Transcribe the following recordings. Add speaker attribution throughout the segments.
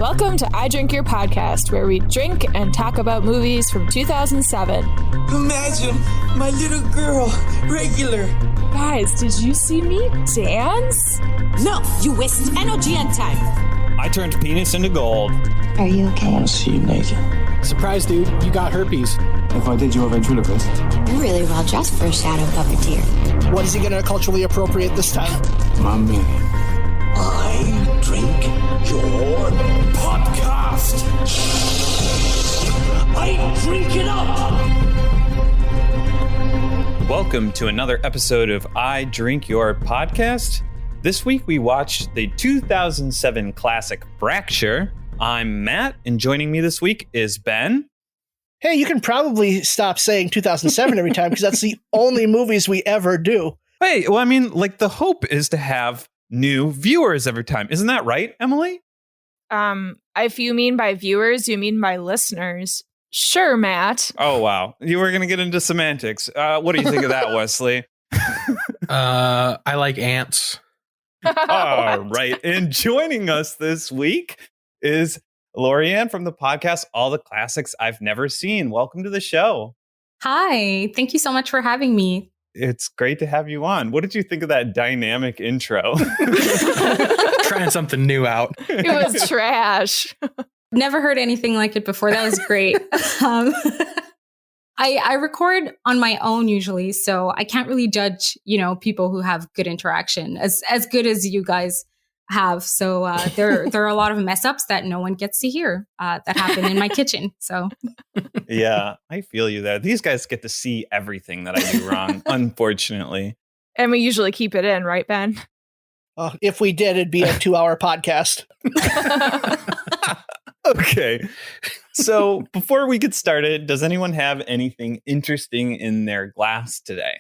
Speaker 1: Welcome to I Drink Your Podcast, where we drink and talk about movies from 2007.
Speaker 2: Imagine my little girl, Regular.
Speaker 1: Guys, did you see me dance?
Speaker 3: No, you waste energy and time.
Speaker 4: I turned penis into gold.
Speaker 5: Are you okay?
Speaker 2: I want to see you naked.
Speaker 6: Surprise, dude. You got herpes.
Speaker 2: If I did you a ventriloquist.
Speaker 5: You're really well dressed for a shadow puppeteer.
Speaker 6: What is he going to culturally appropriate this time?
Speaker 2: My man.
Speaker 7: I drink your podcast. I drink it up.
Speaker 4: Welcome to another episode of I Drink Your Podcast. This week we watched the 2007 classic Fracture. I'm Matt, and joining me this week is Ben.
Speaker 6: Hey, you can probably stop saying 2007 every time because that's the only movies we ever do.
Speaker 4: Hey, well, I mean, like the hope is to have new viewers every time. Isn't that right, Emily?
Speaker 1: If you mean by viewers, you mean by listeners. Sure, Matt.
Speaker 4: Oh, wow. You were going to get into semantics. What do you think of that, Wesley?
Speaker 8: I like ants.
Speaker 4: All right. And joining us this week is Laurie-Anne from the podcast All the Classics I've Never Seen. Welcome to the show.
Speaker 9: Hi. Thank you so much for having me.
Speaker 4: It's great to have you on. What did you think of that dynamic intro?
Speaker 8: Trying something new out.
Speaker 1: It was trash.
Speaker 9: Never heard anything like it before. That was great. I record on my own usually, so I can't really judge, people who have good interaction as good as you guys have. So there are a lot of mess ups that no one gets to hear that happen in my kitchen. So
Speaker 4: yeah, I feel you there. These guys get to see everything that I do wrong, unfortunately.
Speaker 1: And we usually keep it in, right, Ben?
Speaker 6: If we did, it'd be a 2-hour podcast.
Speaker 4: Okay. So before we get started, does anyone have anything interesting in their glass today?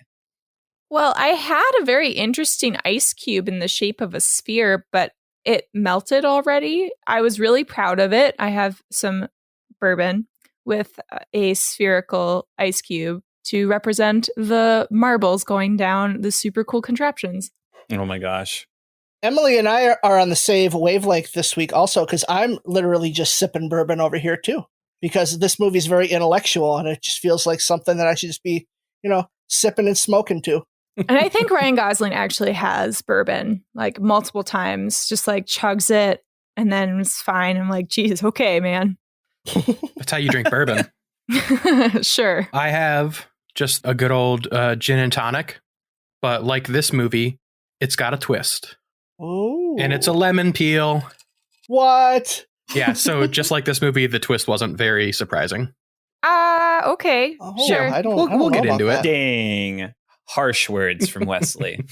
Speaker 1: Well, I had a very interesting ice cube in the shape of a sphere, but it melted already. I was really proud of it. I have some bourbon with a spherical ice cube to represent the marbles going down the super cool contraptions.
Speaker 4: Oh my gosh.
Speaker 6: Emily and I are on the same wavelength this week also, because I'm literally just sipping bourbon over here too, because this movie is very intellectual and it just feels like something that I should just be, sipping and smoking to.
Speaker 1: And I think Ryan Gosling actually has bourbon like multiple times, just like chugs it and then it's fine. I'm like, geez, okay, man.
Speaker 8: That's how you drink bourbon.
Speaker 1: Sure.
Speaker 8: I have just a good old gin and tonic, but like this movie, it's got a twist.
Speaker 6: Oh.
Speaker 8: And it's a lemon peel.
Speaker 6: What?
Speaker 8: Yeah, so just like this movie, the twist wasn't very surprising.
Speaker 1: Okay.
Speaker 6: Oh,
Speaker 1: sure.
Speaker 8: We'll get into it.
Speaker 4: Dang. Harsh words from Wesley.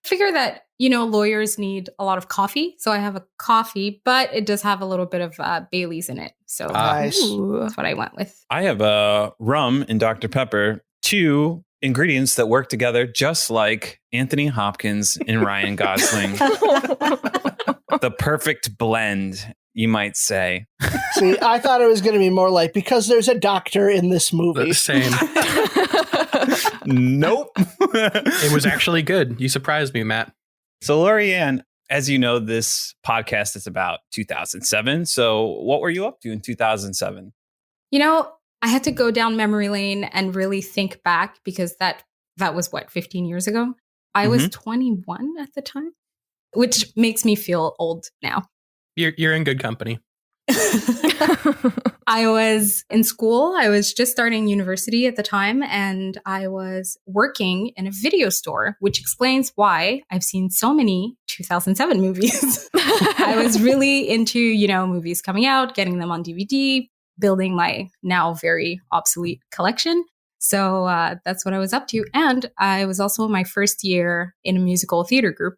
Speaker 9: figure that, lawyers need a lot of coffee. So I have a coffee, but it does have a little bit of Bailey's in it. So
Speaker 6: Nice.
Speaker 9: That's what I went with.
Speaker 4: I have a rum and Dr. Pepper, two ingredients that work together just like Anthony Hopkins and Ryan Gosling. The perfect blend, you might say.
Speaker 6: See, I thought it was going to be more like, because there's a doctor in this movie.
Speaker 8: Same.
Speaker 4: Nope.
Speaker 8: It was actually good. You surprised me, Matt.
Speaker 4: So, Laurie-Anne, as you know, this podcast is about 2007. So what were you up to in 2007?
Speaker 9: I had to go down memory lane and really think back because that was 15 years ago. I was 21 at the time, which makes me feel old now.
Speaker 8: You're in good company.
Speaker 9: I was in school. I was just starting university at the time, and I was working in a video store, which explains why I've seen so many 2007 movies. I was really into, movies coming out, getting them on DVD, building my now very obsolete collection. So that's what I was up to. And I was also in my first year in a musical theater group.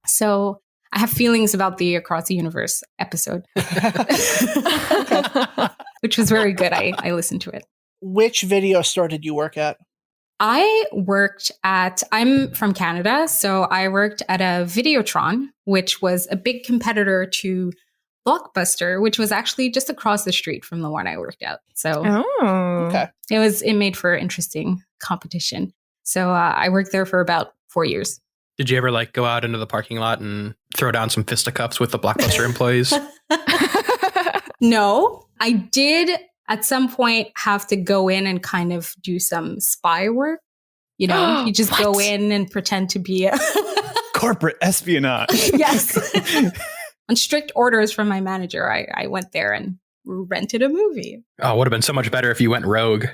Speaker 9: So I have feelings about the Across the Universe episode, which was very good. I listened to it.
Speaker 6: Which video store did you work at?
Speaker 9: I'm from Canada, so I worked at a Videotron, which was a big competitor to Blockbuster, which was actually just across the street from the one I worked at. So
Speaker 6: Okay.
Speaker 9: It made for interesting competition. So I worked there for about 4 years.
Speaker 8: Did you ever go out into the parking lot and throw down some fisticuffs with the Blockbuster employees?
Speaker 9: No, I did at some point have to go in and kind of do some spy work. You know, you just go in and pretend to be a
Speaker 4: corporate espionage.
Speaker 9: Yes. On strict orders from my manager, I went there and rented a movie.
Speaker 8: Oh, it would have been so much better if you went rogue.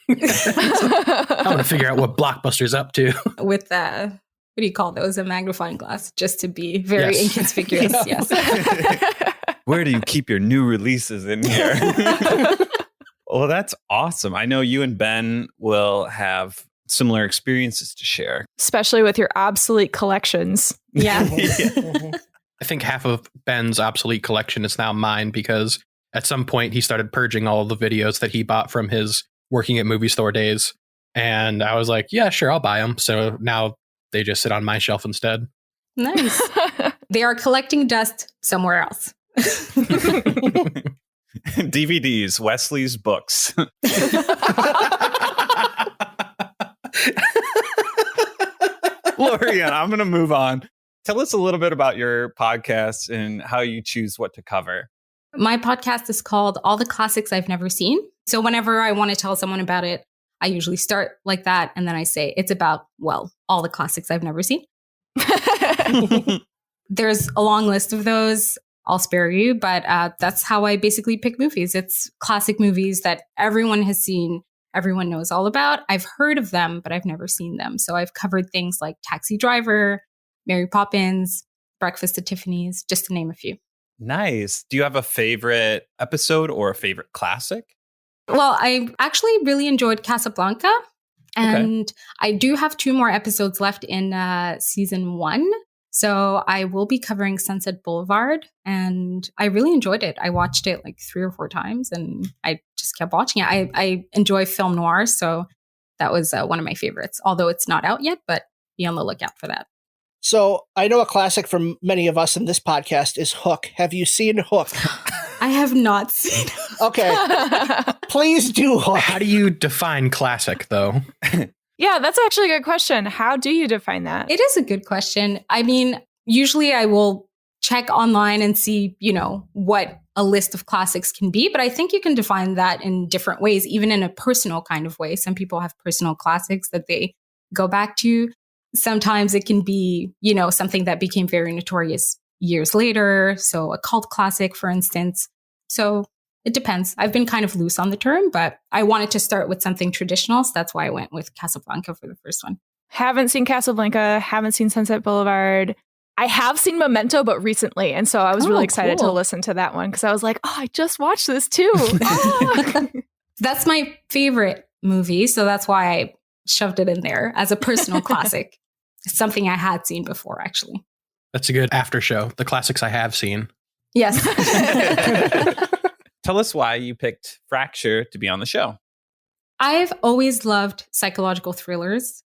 Speaker 8: I want to figure out what Blockbuster's up to.
Speaker 9: With what do you call those? A magnifying glass, just to be very inconspicuous. Yes.
Speaker 4: Where do you keep your new releases in here? Well, that's awesome. I know you and Ben will have similar experiences to share.
Speaker 1: Especially with your obsolete collections.
Speaker 9: Yeah.
Speaker 8: I think half of Ben's obsolete collection is now mine because at some point he started purging all the videos that he bought from his working at movie store days. And I was like, yeah, sure, I'll buy them. So now they just sit on my shelf instead.
Speaker 9: Nice. They are collecting dust somewhere else.
Speaker 4: DVDs, Wesley's books. Laurie-Anne, I'm going to move on. Tell us a little bit about your podcast and how you choose what to cover.
Speaker 9: My podcast is called All the Classics I've Never Seen. So whenever I want to tell someone about it, I usually start like that. And then I say it's about, well, all the classics I've never seen. There's a long list of those. I'll spare you. But that's how I basically pick movies. It's classic movies that everyone has seen. Everyone knows all about. I've heard of them, but I've never seen them. So I've covered things like Taxi Driver, Mary Poppins, Breakfast at Tiffany's, just to name a few.
Speaker 4: Nice. Do you have a favorite episode or a favorite classic?
Speaker 9: Well, I actually really enjoyed Casablanca. And I do have 2 more episodes left in season 1. So I will be covering Sunset Boulevard. And I really enjoyed it. I watched it like 3 or 4 times and I just kept watching it. I enjoy film noir. So that was one of my favorites, although it's not out yet, but be on the lookout for that.
Speaker 6: So I know a classic from many of us in this podcast is Hook. Have you seen Hook?
Speaker 9: I have not seen Hook.
Speaker 6: Okay. Please do Hook.
Speaker 8: How do you define classic, though?
Speaker 1: Yeah, that's actually a good question. How do you define that?
Speaker 9: It is a good question. I mean, usually I will check online and see, you know, what a list of classics can be. But I think you can define that in different ways, even in a personal kind of way. Some people have personal classics that they go back to. Sometimes it can be, you know, something that became very notorious years later. So a cult classic, for instance. So it depends. I've been kind of loose on the term, but I wanted to start with something traditional. So that's why I went with Casablanca for the first one.
Speaker 1: Haven't seen Casablanca, haven't seen Sunset Boulevard. I have seen Memento, but recently. And so I was really excited to listen to that one because I was like, oh, I just watched this too.
Speaker 9: That's my favorite movie. So that's why I shoved it in there as a personal classic. It's something I had seen before, actually.
Speaker 8: That's a good after show. The classics I have seen.
Speaker 9: Yes.
Speaker 4: Tell us why you picked Fracture to be on the show.
Speaker 9: I've always loved psychological thrillers,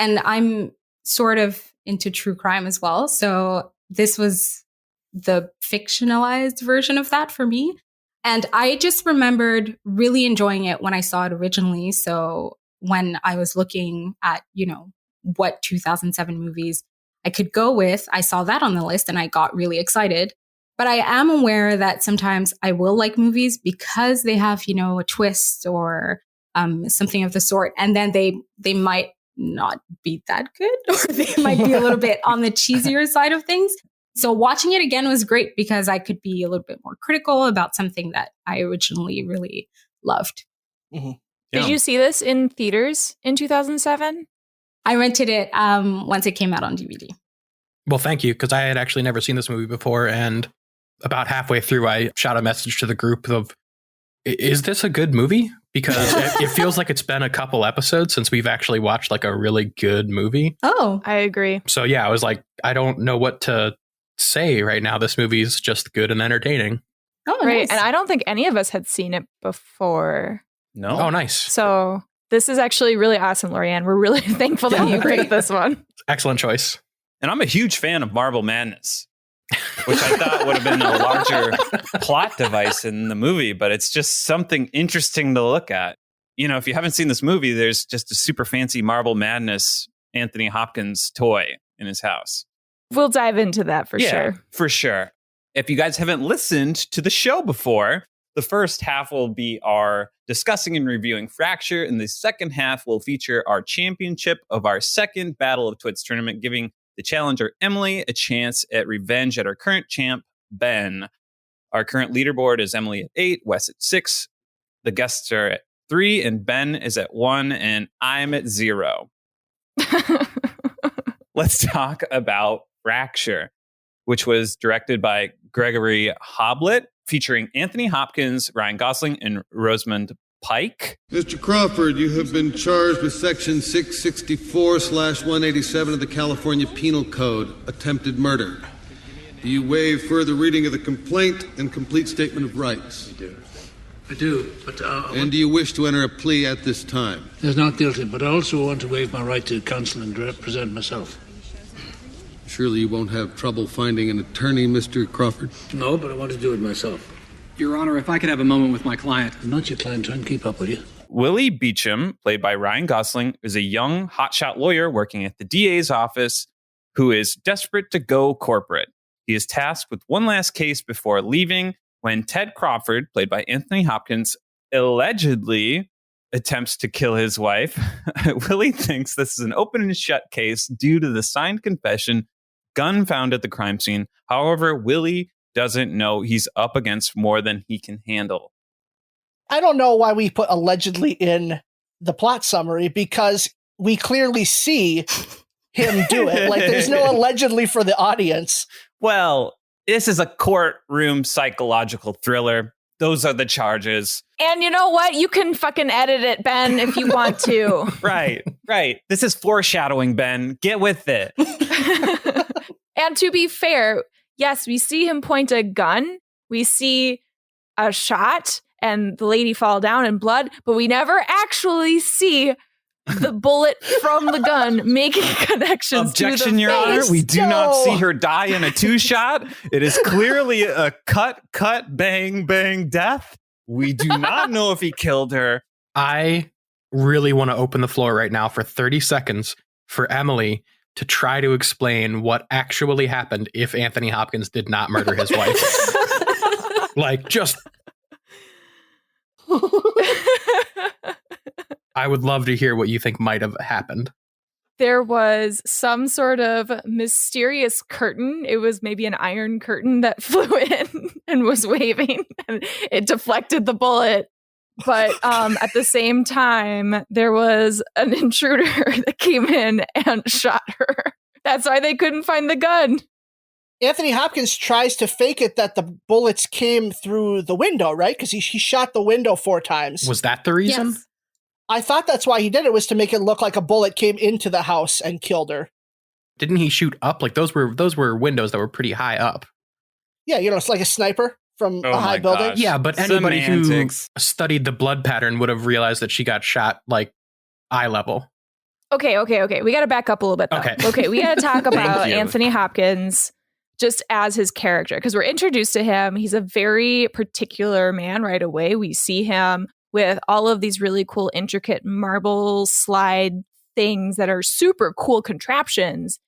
Speaker 9: and I'm sort of into true crime as well. So this was the fictionalized version of that for me. And I just remembered really enjoying it when I saw it originally. So when I was looking at, you know, what 2007 movies I could go with, I saw that on the list and I got really excited. But I am aware that sometimes I will like movies because they have, you know, a twist or something of the sort. And then they might not be that good, or they might be a little bit on the cheesier side of things. So watching it again was great because I could be a little bit more critical about something that I originally really loved.
Speaker 6: Mm-hmm.
Speaker 1: Did you see this in theaters in 2007?
Speaker 9: I rented it once it came out on DVD.
Speaker 8: Well, thank you, because I had actually never seen this movie before. And about halfway through, I shot a message to the group of, is this a good movie? Because it feels like it's been a couple episodes since we've actually watched like a really good movie.
Speaker 9: Oh,
Speaker 1: I agree.
Speaker 8: So yeah, I was like, I don't know what to say right now. This movie's just good and entertaining.
Speaker 9: Oh,
Speaker 1: right.
Speaker 9: nice.
Speaker 1: And I don't think any of us had seen it before.
Speaker 4: No.
Speaker 8: Oh, nice.
Speaker 1: So this is actually really awesome, Laurie-Anne. We're really thankful that you picked this one.
Speaker 8: Excellent choice.
Speaker 4: And I'm a huge fan of Marble Madness, which I thought would have been a larger plot device in the movie, but it's just something interesting to look at. You know, if you haven't seen this movie, there's just a super fancy Marble Madness Anthony Hopkins toy in his house.
Speaker 1: We'll dive into that for sure.
Speaker 4: For sure. If you guys haven't listened to the show before, The first half will be our discussing and reviewing Fracture, and the second half will feature our championship of our second Battle of Twits tournament, giving the challenger Emily a chance at revenge at our current champ, Ben. Our current leaderboard is Emily at 8, Wes at 6, the guests are at 3, and Ben is at 1, and I'm at 0. Let's talk about Fracture, which was directed by Gregory Hoblit, featuring Anthony Hopkins, Ryan Gosling, and Rosamund Pike.
Speaker 10: Mr. Crawford, you have been charged with Section 664/187 of the California Penal Code, attempted murder. Do you waive further reading of the complaint and complete statement of rights?
Speaker 11: I do, but...
Speaker 10: And do you wish to enter a plea at this time?
Speaker 11: There's not guilty, but I also want to waive my right to counsel and represent myself.
Speaker 10: Surely you won't have trouble finding an attorney, Mr. Crawford?
Speaker 11: No, but I want to do it myself.
Speaker 12: Your Honor, if I could have a moment with my client.
Speaker 11: I'm not your client, try and keep up with you.
Speaker 4: Willie Beecham, played by Ryan Gosling, is a young hotshot lawyer working at the DA's office who is desperate to go corporate. He is tasked with one last case before leaving when Ted Crawford, played by Anthony Hopkins, allegedly attempts to kill his wife. Willie thinks this is an open and shut case due to the signed confession, gun found at the crime scene. However, Willie doesn't know he's up against more than he can handle.
Speaker 6: I don't know why we put allegedly in the plot summary, because we clearly see him do it. Like, there's no allegedly for the audience.
Speaker 4: Well, this is a courtroom psychological thriller. Those are the charges.
Speaker 1: And you know what? You can fucking edit it, Ben, if you want to.
Speaker 4: Right. This is foreshadowing, Ben. Get with it.
Speaker 1: And to be fair, yes, we see him point a gun. We see a shot and the lady fall down in blood, but we never actually see the bullet from the gun making connections
Speaker 4: Objection,
Speaker 1: to the
Speaker 4: Your
Speaker 1: face.
Speaker 4: Honor. We do not see her die in a two-shot. It is clearly a cut, bang, bang death. We do not know if he killed her.
Speaker 8: I really want to open the floor right now for 30 seconds for Emily to try to explain what actually happened if Anthony Hopkins did not murder his wife. Like, just... I would love to hear what you think might have happened.
Speaker 1: There was some sort of mysterious curtain. It was maybe an iron curtain that flew in and was waving, and it deflected the bullet. But at the same time, there was an intruder that came in and shot her. That's why they couldn't find the gun.
Speaker 6: Anthony Hopkins tries to fake it that the bullets came through the window, right? Because he shot the window 4 times.
Speaker 8: Was that the reason?
Speaker 9: Yes.
Speaker 6: I thought that's why he did it, was to make it look like a bullet came into the house and killed her.
Speaker 8: Didn't he shoot up? Like, those were windows that were pretty high up.
Speaker 6: Yeah, it's like a sniper from a high building.
Speaker 4: gosh.
Speaker 8: Yeah, but anybody
Speaker 4: Semantics.
Speaker 8: who studied the blood pattern would have realized that she got shot, like, eye level.
Speaker 1: Okay. We got to back up a little bit, though. Okay, we got to talk about
Speaker 4: you.
Speaker 1: Anthony Hopkins just as his character, because we're introduced to him. He's a very particular man right away. We see him with all of these really cool, intricate marble slide things that are super cool contraptions.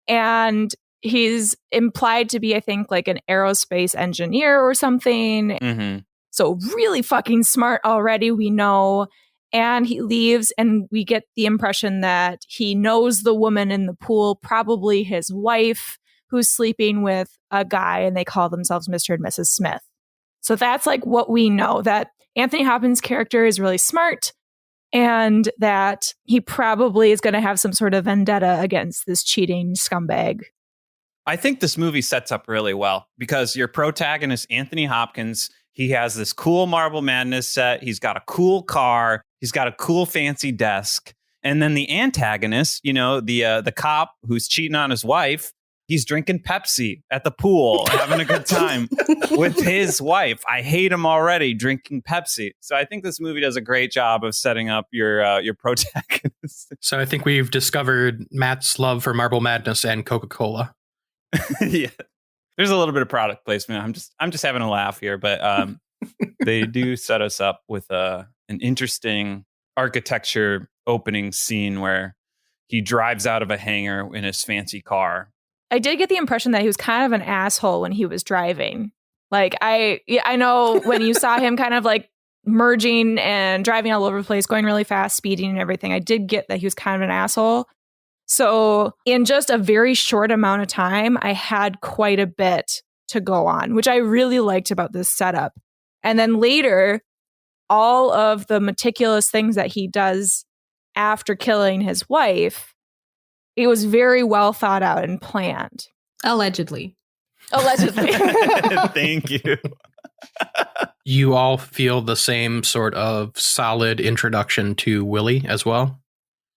Speaker 1: And he's implied to be, I think, like an aerospace engineer or something.
Speaker 4: Mm-hmm.
Speaker 1: So really fucking smart already, we know. And he leaves, and we get the impression that he knows the woman in the pool, probably his wife, who's sleeping with a guy, and they call themselves Mr. and Mrs. Smith. So that's like what we know, that Anthony Hopkins' character is really smart, and that he probably is going to have some sort of vendetta against this cheating scumbag.
Speaker 4: I think this movie sets up really well because your protagonist, Anthony Hopkins, he has this cool Marble Madness set. He's got a cool car. He's got a cool fancy desk. And then the antagonist, the cop who's cheating on his wife, he's drinking Pepsi at the pool, having a good time with his wife. I hate him already, drinking Pepsi. So I think this movie does a great job of setting up your protagonist.
Speaker 8: So I think we've discovered Matt's love for Marble Madness and Coca-Cola.
Speaker 4: Yeah, there's a little bit of product placement. I'm just having a laugh here, but they do set us up with an interesting architecture opening scene where he drives out of a hangar in his fancy car.
Speaker 1: I did get the impression that he was kind of an asshole when he was driving. Like I know when you saw him kind of like merging and driving all over the place, going really fast, speeding and everything, I did get that he was kind of an asshole. So in just a very short amount of time, I had quite a bit to go on, which I really liked about this setup. And then later, all of the meticulous things that he does after killing his wife, it was very well thought out and planned.
Speaker 9: Allegedly.
Speaker 4: Thank you.
Speaker 8: You all feel the same sort of solid introduction to Willie as well?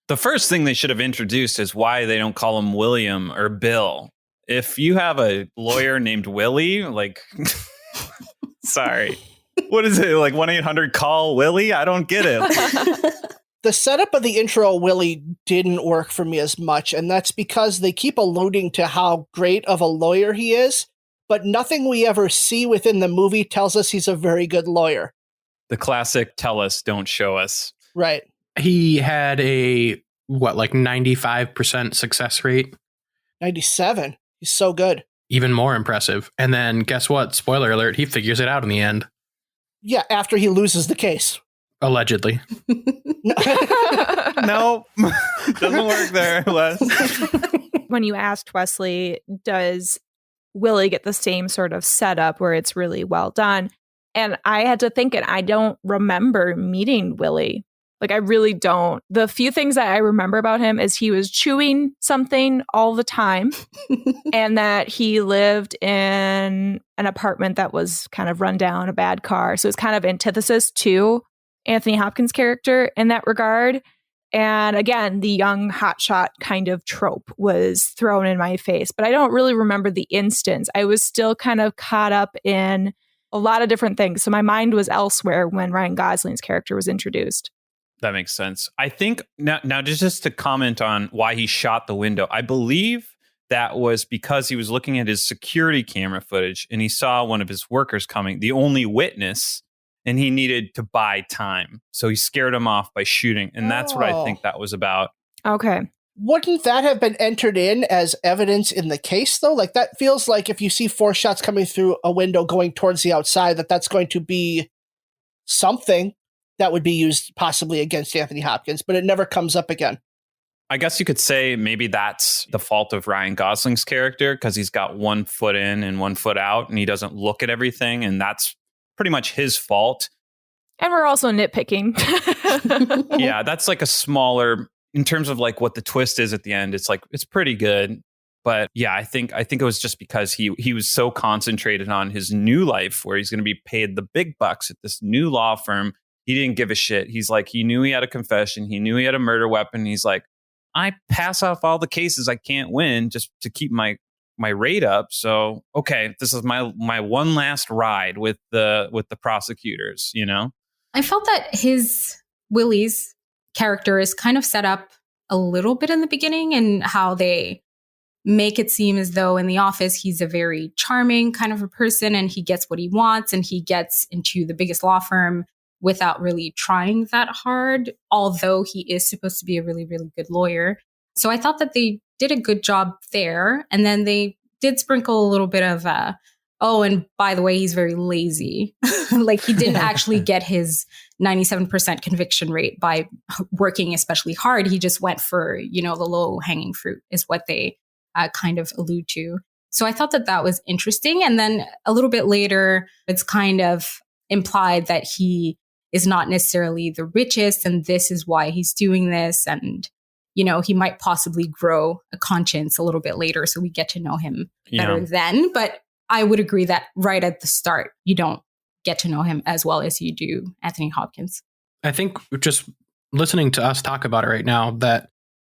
Speaker 4: The first thing they should have introduced is why they don't call him William or Bill. If you have a lawyer named Willie, like, sorry. What is it? Like 1-800-CALL Willie? I don't get it.
Speaker 6: The setup of the intro Willie didn't work for me as much, and that's because they keep alluding to how great of a lawyer he is, but nothing we ever see within the movie tells us he's a very good lawyer.
Speaker 4: The classic tell us, don't show us.
Speaker 6: Right.
Speaker 8: He had a, 95% success rate?
Speaker 6: 97. He's so good.
Speaker 8: Even more impressive. And then guess what? Spoiler alert, he figures it out in the end.
Speaker 6: Yeah, after he loses the case.
Speaker 8: Allegedly.
Speaker 4: No, doesn't work there, Les.
Speaker 1: When you asked Wesley, does Willie get the same sort of setup where it's really well done? And I had to think it. I don't remember meeting Willie. Like, I really don't. The few things that I remember about him is he was chewing something all the time and that he lived in an apartment that was kind of run down, a bad car. So it's kind of antithesis to Anthony Hopkins' character in that regard. And again, the young hotshot kind of trope was thrown in my face, but I don't really remember the instance. I was still kind of caught up in a lot of different things. So my mind was elsewhere when Ryan Gosling's character was introduced.
Speaker 4: That makes sense. I think now just to comment on why he shot the window, I believe that was because he was looking at his security camera footage and he saw one of his workers coming, the only witness, and he needed to buy time. So he scared him off by shooting. And that's what I think that was about.
Speaker 1: Okay.
Speaker 6: Wouldn't that have been entered in as evidence in the case, though? Like, that feels like if you see 4 shots coming through a window going towards the outside, that's going to be something that would be used possibly against Anthony Hopkins, but it never comes up again.
Speaker 4: I guess you could say maybe that's the fault of Ryan Gosling's character because he's got 1 foot in and 1 foot out and he doesn't look at everything. And that's pretty much his fault.
Speaker 1: And we're also nitpicking.
Speaker 4: Yeah, that's like a smaller, in terms of like what the twist is at the end, it's like, it's pretty good. But yeah, I think it was just because he was so concentrated on his new life where he's going to be paid the big bucks at this new law firm. He didn't give a shit. He's like, he knew he had a confession. He knew he had a murder weapon. He's like, I pass off all the cases I can't win just to keep my rate up. So, okay, this is my one last ride with the prosecutors, you know?
Speaker 9: I felt that Willie's character is kind of set up a little bit in the beginning and how they make it seem as though in the office, he's a very charming kind of a person and he gets what he wants and he gets into the biggest law firm without really trying that hard, although he is supposed to be a really, really good lawyer. So I thought that they did a good job there. And then they did sprinkle a little bit of, and by the way, he's very lazy. Like he didn't actually get his 97% conviction rate by working especially hard. He just went for, the low hanging fruit is what they kind of allude to. So I thought that was interesting. And then a little bit later, it's kind of implied that he is not necessarily the richest and this is why he's doing this. And, he might possibly grow a conscience a little bit later. So we get to know him better then. But I would agree that right at the start, you don't get to know him as well as you do Anthony Hopkins.
Speaker 8: I think just listening to us talk about it right now, that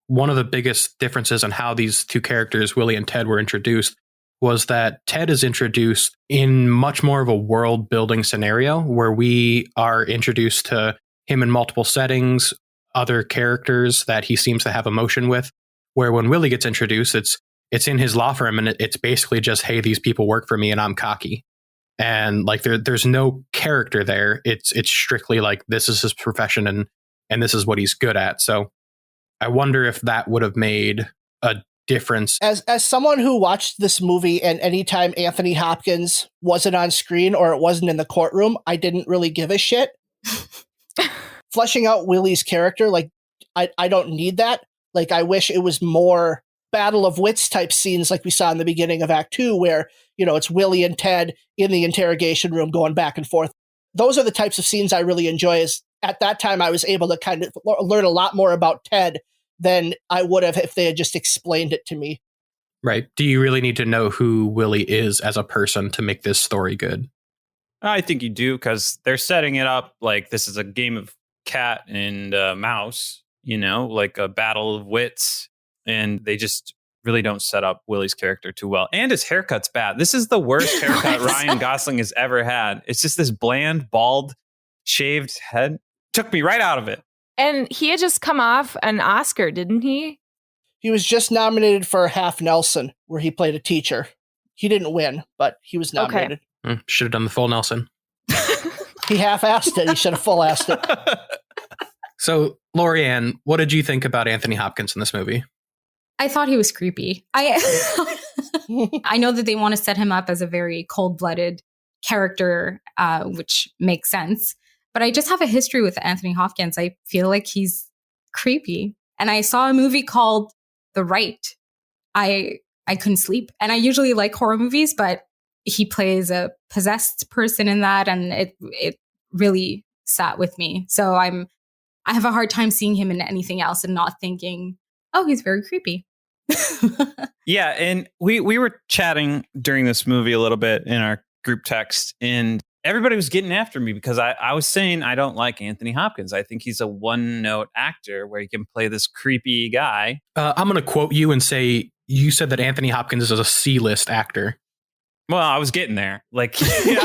Speaker 8: one of the biggest differences in how these two characters, Willie and Ted, were introduced was that Ted is introduced in much more of a world building scenario where we are introduced to him in multiple settings, other characters that he seems to have emotion with, where when Willie gets introduced, it's in his law firm and it's basically just, hey, these people work for me and I'm cocky. And like there's no character there. It's strictly like this is his profession and this is what he's good at. So I wonder if that would have made a difference.
Speaker 6: As someone who watched this movie, and anytime Anthony Hopkins wasn't on screen or it wasn't in the courtroom, I didn't really give a shit. Fleshing out Willie's character, like, I don't need that. Like, I wish it was more Battle of Wits type scenes like we saw in the beginning of Act 2, where, you know, it's Willie and Ted in the interrogation room going back and forth. Those are the types of scenes I really enjoy. Is at that time I was able to kind of learn a lot more about Ted than I would have if they had just explained it to me.
Speaker 8: Right. Do you really need to know who Willie is as a person to make this story good?
Speaker 4: I think you do, because they're setting it up like this is a game of cat and mouse, you know, like a battle of wits. And they just really don't set up Willie's character too well. And his haircut's bad. This is the worst haircut Ryan Gosling has ever had. It's just this bland, bald, shaved head. Took me right out of it.
Speaker 1: And he had just come off an Oscar, didn't he?
Speaker 6: He was just nominated for Half Nelson, where he played a teacher. He didn't win, but he was nominated.
Speaker 8: Okay. Should have done the full Nelson.
Speaker 6: He half-assed it. He should have full-assed it.
Speaker 8: So, Laurie-Anne, what did you think about Anthony Hopkins in this movie?
Speaker 9: I thought he was creepy. I know that they want to set him up as a very cold-blooded character, which makes sense. But I just have a history with Anthony Hopkins. I feel like he's creepy. And I saw a movie called The Right. I couldn't sleep. And I usually like horror movies, but he plays a possessed person in that, and it really sat with me. So I have a hard time seeing him in anything else and not thinking, oh, he's very creepy.
Speaker 4: Yeah, and we were chatting during this movie a little bit in our group text, and everybody was getting after me because I was saying I don't like Anthony Hopkins. I think he's a one-note actor where he can play this creepy guy.
Speaker 8: I'm going to quote you and say, you said that Anthony Hopkins is a C-list actor.
Speaker 4: Well, I was getting there. Like, yeah.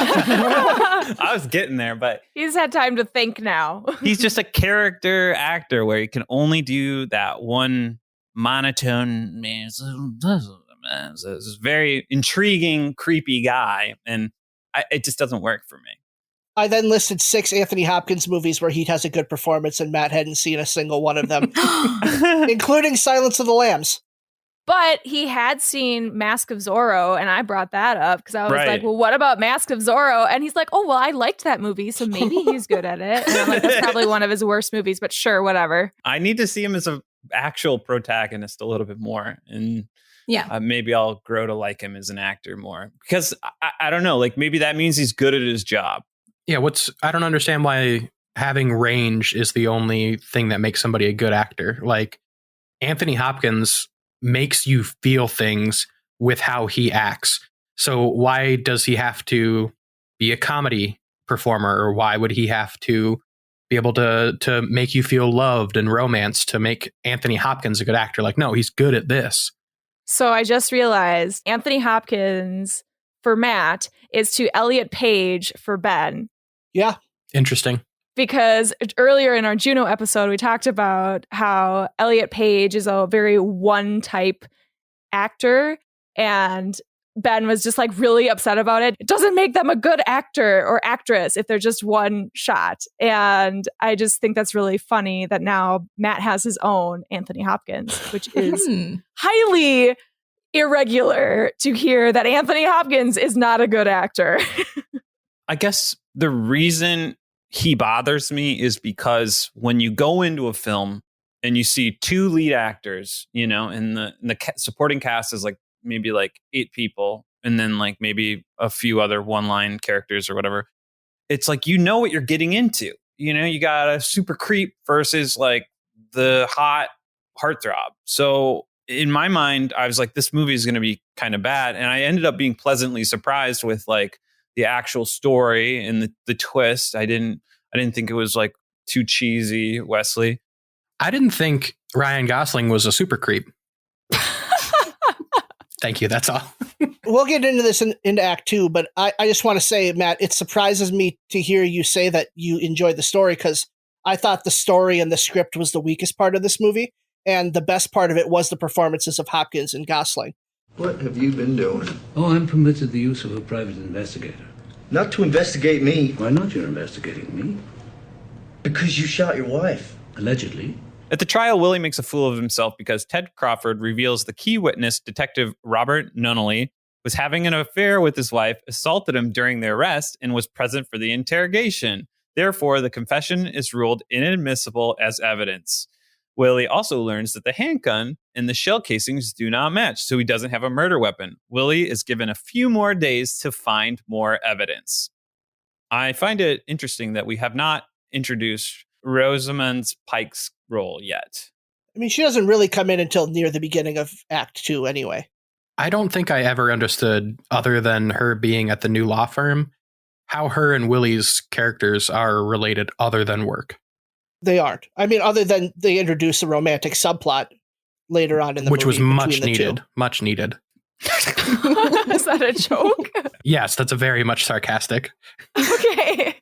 Speaker 4: I was getting there, but
Speaker 1: he's had time to think now.
Speaker 4: He's just a character actor where he can only do that one monotone, this very intriguing, creepy guy. And it just doesn't work for me.
Speaker 6: I then listed 6 Anthony Hopkins movies where he has a good performance, and Matt hadn't seen a single one of them, including Silence of the Lambs.
Speaker 1: But he had seen Mask of Zorro, and I brought that up because I was like, well, what about Mask of Zorro? And he's like, oh, well, I liked that movie, so maybe he's good at it. And I'm like, that's probably one of his worst movies, but sure, whatever.
Speaker 4: I need to see him as an actual protagonist a little bit more. And
Speaker 9: yeah,
Speaker 4: maybe I'll grow to like him as an actor more. Because I don't know, like maybe that means he's good at his job.
Speaker 8: Yeah, I don't understand why having range is the only thing that makes somebody a good actor. Like, Anthony Hopkins makes you feel things with how he acts. So why does he have to be a comedy performer, or why would he have to be able to make you feel loved and romance to make Anthony Hopkins a good actor? Like, no, he's good at this.
Speaker 1: So I just realized Anthony Hopkins for Matt is to Elliot Page for Ben.
Speaker 6: Yeah.
Speaker 8: Interesting.
Speaker 1: Because earlier in our Juno episode, we talked about how Elliot Page is a very one type actor, and Ben was just like really upset about it. It doesn't make them a good actor or actress if they're just one shot. And I just think that's really funny that now Matt has his own Anthony Hopkins, which is highly irregular to hear that Anthony Hopkins is not a good actor.
Speaker 4: I guess the reason he bothers me is because when you go into a film and you see 2 lead actors, you know, and the supporting cast is like maybe like 8 people, and then like maybe a few other one-line characters or whatever. It's like, you know what you're getting into. You know, you got a super creep versus like the hot heartthrob. So in my mind, I was like, this movie is going to be kind of bad. And I ended up being pleasantly surprised with like the actual story and the twist. I didn't think it was like too cheesy, Wesley.
Speaker 8: I didn't think Ryan Gosling was a super creep. Thank you. That's all.
Speaker 6: We'll get into this in Act 2, but I just want to say, Matt, it surprises me to hear you say that you enjoyed the story, because I thought the story and the script was the weakest part of this movie, and the best part of it was the performances of Hopkins and Gosling.
Speaker 2: What have you been doing?
Speaker 11: Oh, I'm permitted the use of a private investigator.
Speaker 2: Not to investigate me.
Speaker 11: Why not? You're investigating me.
Speaker 2: Because you shot your wife.
Speaker 11: Allegedly.
Speaker 4: At the trial, Willie makes a fool of himself because Ted Crawford reveals the key witness, Detective Robert Nunnally, was having an affair with his wife, assaulted him during their arrest, and was present for the interrogation. Therefore, the confession is ruled inadmissible as evidence. Willie also learns that the handgun and the shell casings do not match, so he doesn't have a murder weapon. Willie is given a few more days to find more evidence. I find it interesting that we have not introduced Rosamund Pike's role yet.
Speaker 6: I mean, she doesn't really come in until near the beginning of Act 2 anyway.
Speaker 8: I don't think I ever understood, other than her being at the new law firm, how her and Willie's characters are related other than work.
Speaker 6: They aren't. I mean, other than they introduce a romantic subplot later on in the
Speaker 8: movie. Which was much needed.
Speaker 6: Two.
Speaker 8: Much needed.
Speaker 1: Is that a joke?
Speaker 8: Yes, that's a very much sarcastic.
Speaker 1: Okay.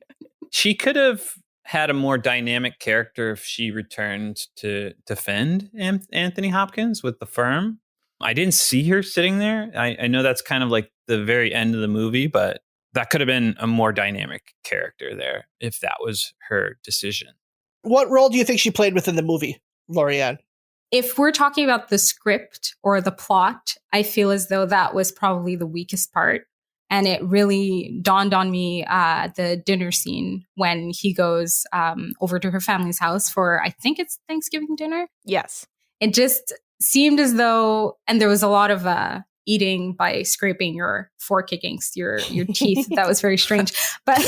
Speaker 4: She could have had a more dynamic character if she returned to defend Anthony Hopkins with the firm. I didn't see her sitting there. I know that's kind of like the very end of the movie, but that could have been a more dynamic character there if that was her decision.
Speaker 6: What role do you think she played within the movie, Laurie-Anne?
Speaker 9: If we're talking about the script or the plot, I feel as though that was probably the weakest part. And it really dawned on me at the dinner scene when he goes over to her family's house for, I think it's Thanksgiving dinner.
Speaker 1: Yes.
Speaker 9: It just seemed as though, and there was a lot of eating by scraping your fork against your teeth. That was very strange. But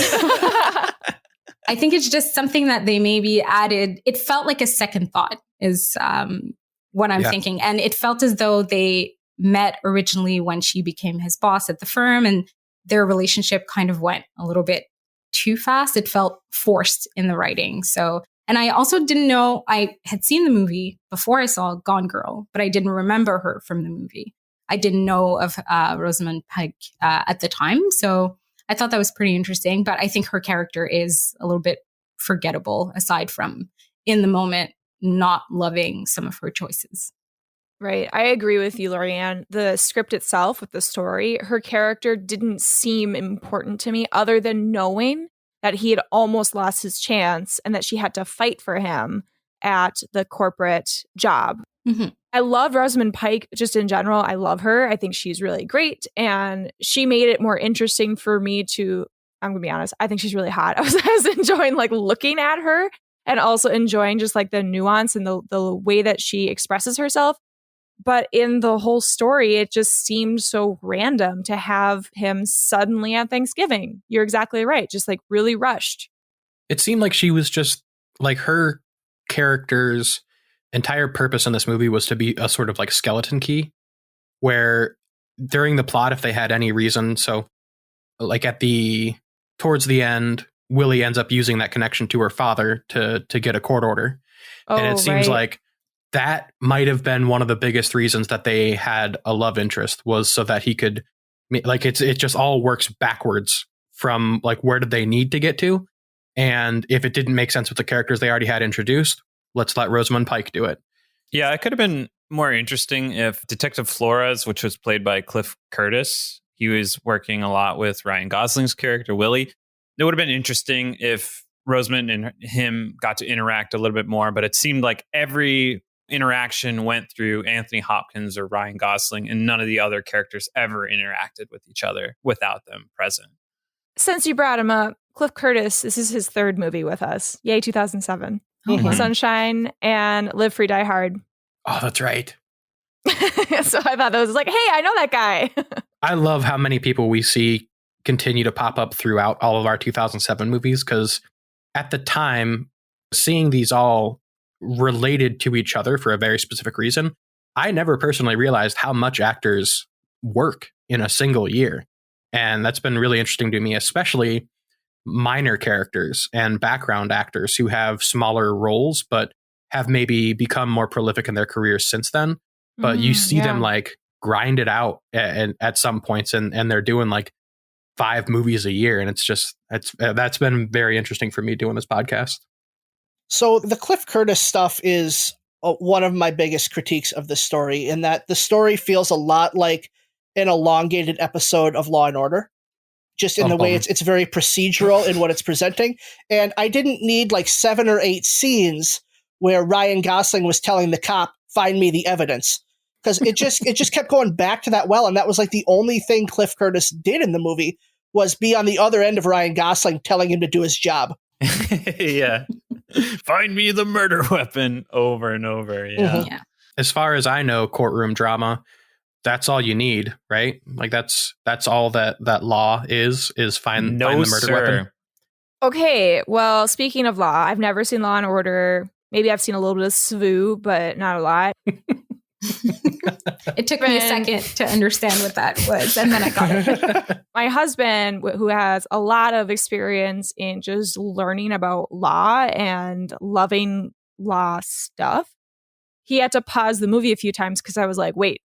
Speaker 9: I think it's just something that they maybe added. It felt like a second thought is what I'm thinking. And it felt as though they met originally when she became his boss at the firm, and their relationship kind of went a little bit too fast. It felt forced in the writing. So, and I also didn't know, I had seen the movie before I saw Gone Girl, but I didn't remember her from the movie. I didn't know of Rosamund Pike at the time. So I thought that was pretty interesting, but I think her character is a little bit forgettable aside from in the moment not loving some of her choices.
Speaker 1: Right. I agree with you, Laurie-Anne. The script itself with the story, her character didn't seem important to me other than knowing that he had almost lost his chance and that she had to fight for him at the corporate job.
Speaker 9: Mm-hmm.
Speaker 1: I love Rosamund Pike just in general. I love her. I think she's really great. And she made it more interesting for me to, I'm going to be honest, I think she's really hot. I was enjoying like looking at her and also enjoying just like the nuance and the way that she expresses herself. But in the whole story, it just seemed so random to have him suddenly at Thanksgiving. You're exactly right. Just like really rushed.
Speaker 8: It seemed like she was just like her character's entire purpose in this movie was to be a sort of like skeleton key where during the plot, if they had any reason. So like towards the end, Willie ends up using that connection to her father to get a court order. And it seems like that might have been one of the biggest reasons that they had a love interest was so that he could like it just all works backwards from like where did they need to get to. And if it didn't make sense with the characters they already had introduced, let's let Rosamund Pike do it.
Speaker 4: Yeah, it could have been more interesting if Detective Flores, which was played by Cliff Curtis, he was working a lot with Ryan Gosling's character, Willie. It would have been interesting if Rosamund and him got to interact a little bit more, but it seemed like every interaction went through Anthony Hopkins or Ryan Gosling, and none of the other characters ever interacted with each other without them present.
Speaker 1: Since you brought him up, Cliff Curtis, this is his third movie with us. Yay, 2007.
Speaker 8: Mm-hmm.
Speaker 1: Sunshine and Live Free, Die Hard.
Speaker 8: Oh, that's right.
Speaker 1: So I thought that was like, hey, I know that guy.
Speaker 8: I love how many people we see continue to pop up throughout all of our 2007 movies, because at the time, seeing these all related to each other for a very specific reason, I never personally realized how much actors work in a single year. And that's been really interesting to me, especially minor characters and background actors who have smaller roles, but have maybe become more prolific in their careers since then. But you see them like grind it out at some points, and they're doing like 5 movies a year. And that's been very interesting for me doing this podcast.
Speaker 6: So the Cliff Curtis stuff is one of my biggest critiques of the story, in that the story feels a lot like an elongated episode of Law and Order, just in the way it's very procedural in what it's presenting. And I didn't need like 7 or 8 scenes where Ryan Gosling was telling the cop, "Find me the evidence." Because it just kept going back to that well, and that was like the only thing Cliff Curtis did in the movie was be on the other end of Ryan Gosling telling him to do his job.
Speaker 4: Yeah. Find me the murder weapon over and over. Yeah.
Speaker 6: Mm-hmm.
Speaker 9: Yeah.
Speaker 8: As far as I know, courtroom drama, that's all you need, right? Like that's all that law is find the murder weapon.
Speaker 1: Okay, well, speaking of law, I've never seen Law and Order. Maybe I've seen a little bit of SVU, but not a lot.
Speaker 9: It took me a second to understand what that was, and then I got it.
Speaker 1: My husband, who has a lot of experience in just learning about law and loving law stuff, he had to pause the movie a few times because I was like, wait,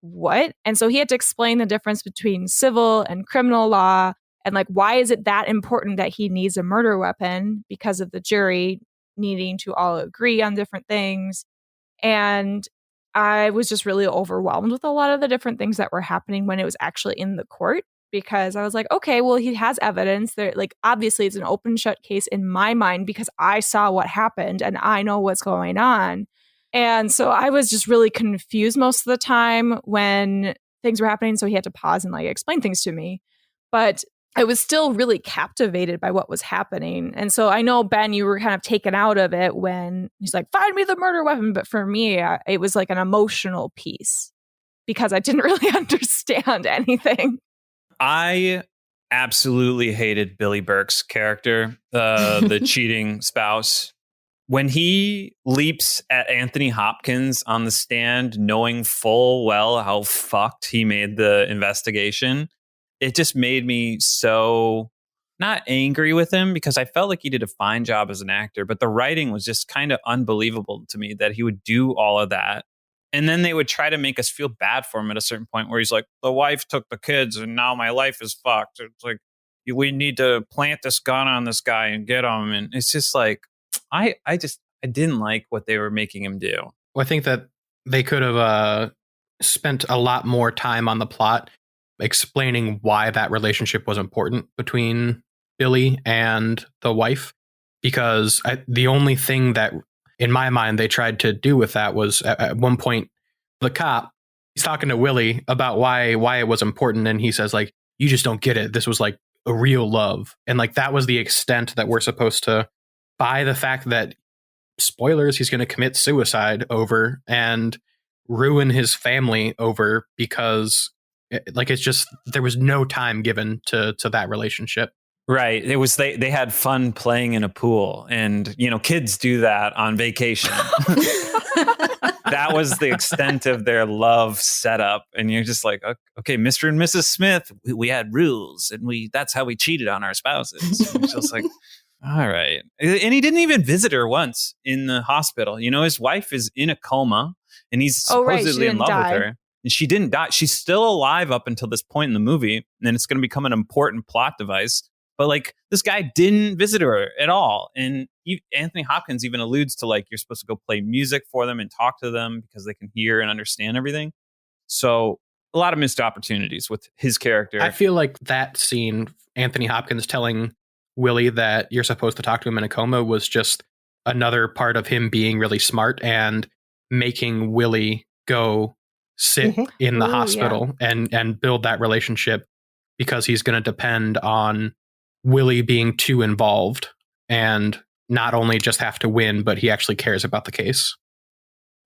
Speaker 1: what? And so he had to explain the difference between civil and criminal law and like, why is it that important that he needs a murder weapon because of the jury needing to all agree on different things. And I was just really overwhelmed with a lot of the different things that were happening when it was actually in the court, because I was like, okay, well, he has evidence there. Like, obviously it's an open shut case in my mind because I saw what happened and I know what's going on. And so I was just really confused most of the time when things were happening. So he had to pause and like explain things to me. But I was still really captivated by what was happening. And so I know, Ben, you were kind of taken out of it when he's like, find me the murder weapon. But for me, it was like an emotional piece because I didn't really understand anything.
Speaker 4: I absolutely hated Billy Burke's character, the cheating spouse. When he leaps at Anthony Hopkins on the stand, knowing full well how fucked he made the investigation, it just made me so not angry with him because I felt like he did a fine job as an actor, but the writing was just kind of unbelievable to me that he would do all of that. And then they would try to make us feel bad for him at a certain point where he's like, the wife took the kids and now my life is fucked. It's like, we need to plant this gun on this guy and get him. And it's just like, I didn't like what they were making him do.
Speaker 8: Well, I think that they could have spent a lot more time on the plot explaining why that relationship was important between Billy and the wife, because the only thing that in my mind they tried to do with that was at one point the cop, he's talking to Willie about why it was important, and he says like, you just don't get it, this was like a real love. And like that was the extent that we're supposed to buy the fact that, spoilers, he's going to commit suicide over and ruin his family over, because like it's just there was no time given to that relationship.
Speaker 4: Right. It was they had fun playing in a pool, and kids do that on vacation. That was the extent of their love setup, and you're just like, okay, Mr. and Mrs. Smith, we had rules, and that's how we cheated on our spouses. It's just like, all right. And he didn't even visit her once in the hospital. His wife is in a coma, and he's supposedly in love with her. And she didn't die. She's still alive up until this point in the movie. And then it's going to become an important plot device. But like, this guy didn't visit her at all. And Anthony Hopkins even alludes to like, you're supposed to go play music for them and talk to them because they can hear and understand everything. So a lot of missed opportunities with his character.
Speaker 8: I feel like that scene, Anthony Hopkins telling Willie that you're supposed to talk to him in a coma, was just another part of him being really smart and making Willie go sit in the hospital and build that relationship, because he's going to depend on Willie being too involved and not only just have to win, but he actually cares about the case.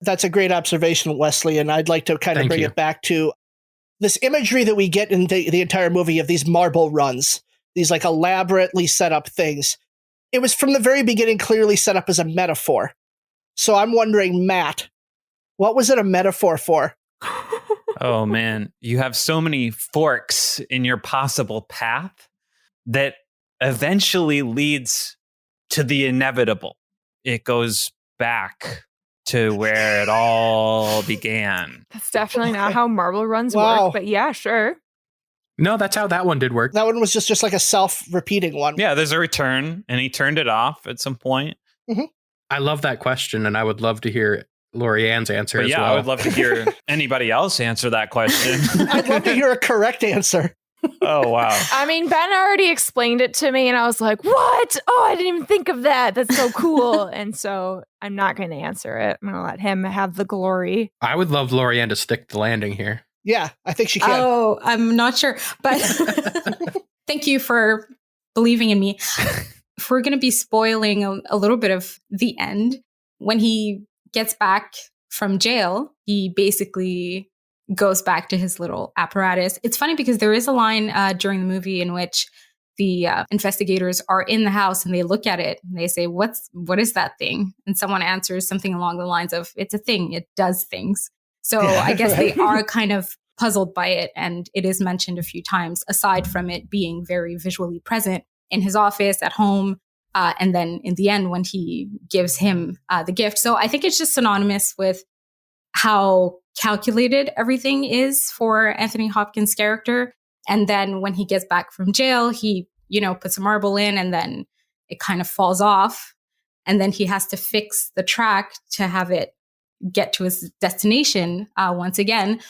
Speaker 6: That's a great observation, Wesley. And I'd like to kind of bring it back to this imagery that we get in the entire movie of these marble runs, these like elaborately set up things. It was from the very beginning clearly set up as a metaphor. So I'm wondering, Matt, what was it a metaphor for?
Speaker 4: Oh, man. You have so many forks in your possible path that eventually leads to the inevitable. It goes back to where it all began.
Speaker 1: That's definitely not how marble runs work, but yeah, sure.
Speaker 8: No, that's how that one did work.
Speaker 6: That one was just like a self-repeating one.
Speaker 4: Yeah, there's a return, and he turned it off at some point.
Speaker 6: Mm-hmm.
Speaker 8: I love that question, and I would love to hear Laurie-Anne's answer as well.
Speaker 4: I would love to hear anybody else answer that question.
Speaker 6: I'd love to hear a correct answer.
Speaker 4: Oh, wow.
Speaker 1: I mean, Ben already explained it to me, and I was like, what? Oh, I didn't even think of that. That's so cool. And so I'm not going to answer it. I'm going to let him have the glory.
Speaker 8: I would love Laurie-Anne to stick the landing here.
Speaker 6: Yeah, I think she can.
Speaker 9: Oh, I'm not sure. But thank you for believing in me. If we're going to be spoiling a little bit of the end, when he gets back from jail, he basically goes back to his little apparatus. It's funny because there is a line during the movie in which the investigators are in the house and they look at it and they say, what is that thing? And someone answers something along the lines of, it's a thing. It does things. So I guess they are kind of puzzled by it. And it is mentioned a few times, aside from it being very visually present in his office, at home, and then in the end when he gives him the gift. So I think it's just synonymous with how calculated everything is for Anthony Hopkins' character. And then when he gets back from jail, he, puts a marble in and then it kind of falls off. And then he has to fix the track to have it get to his destination once again.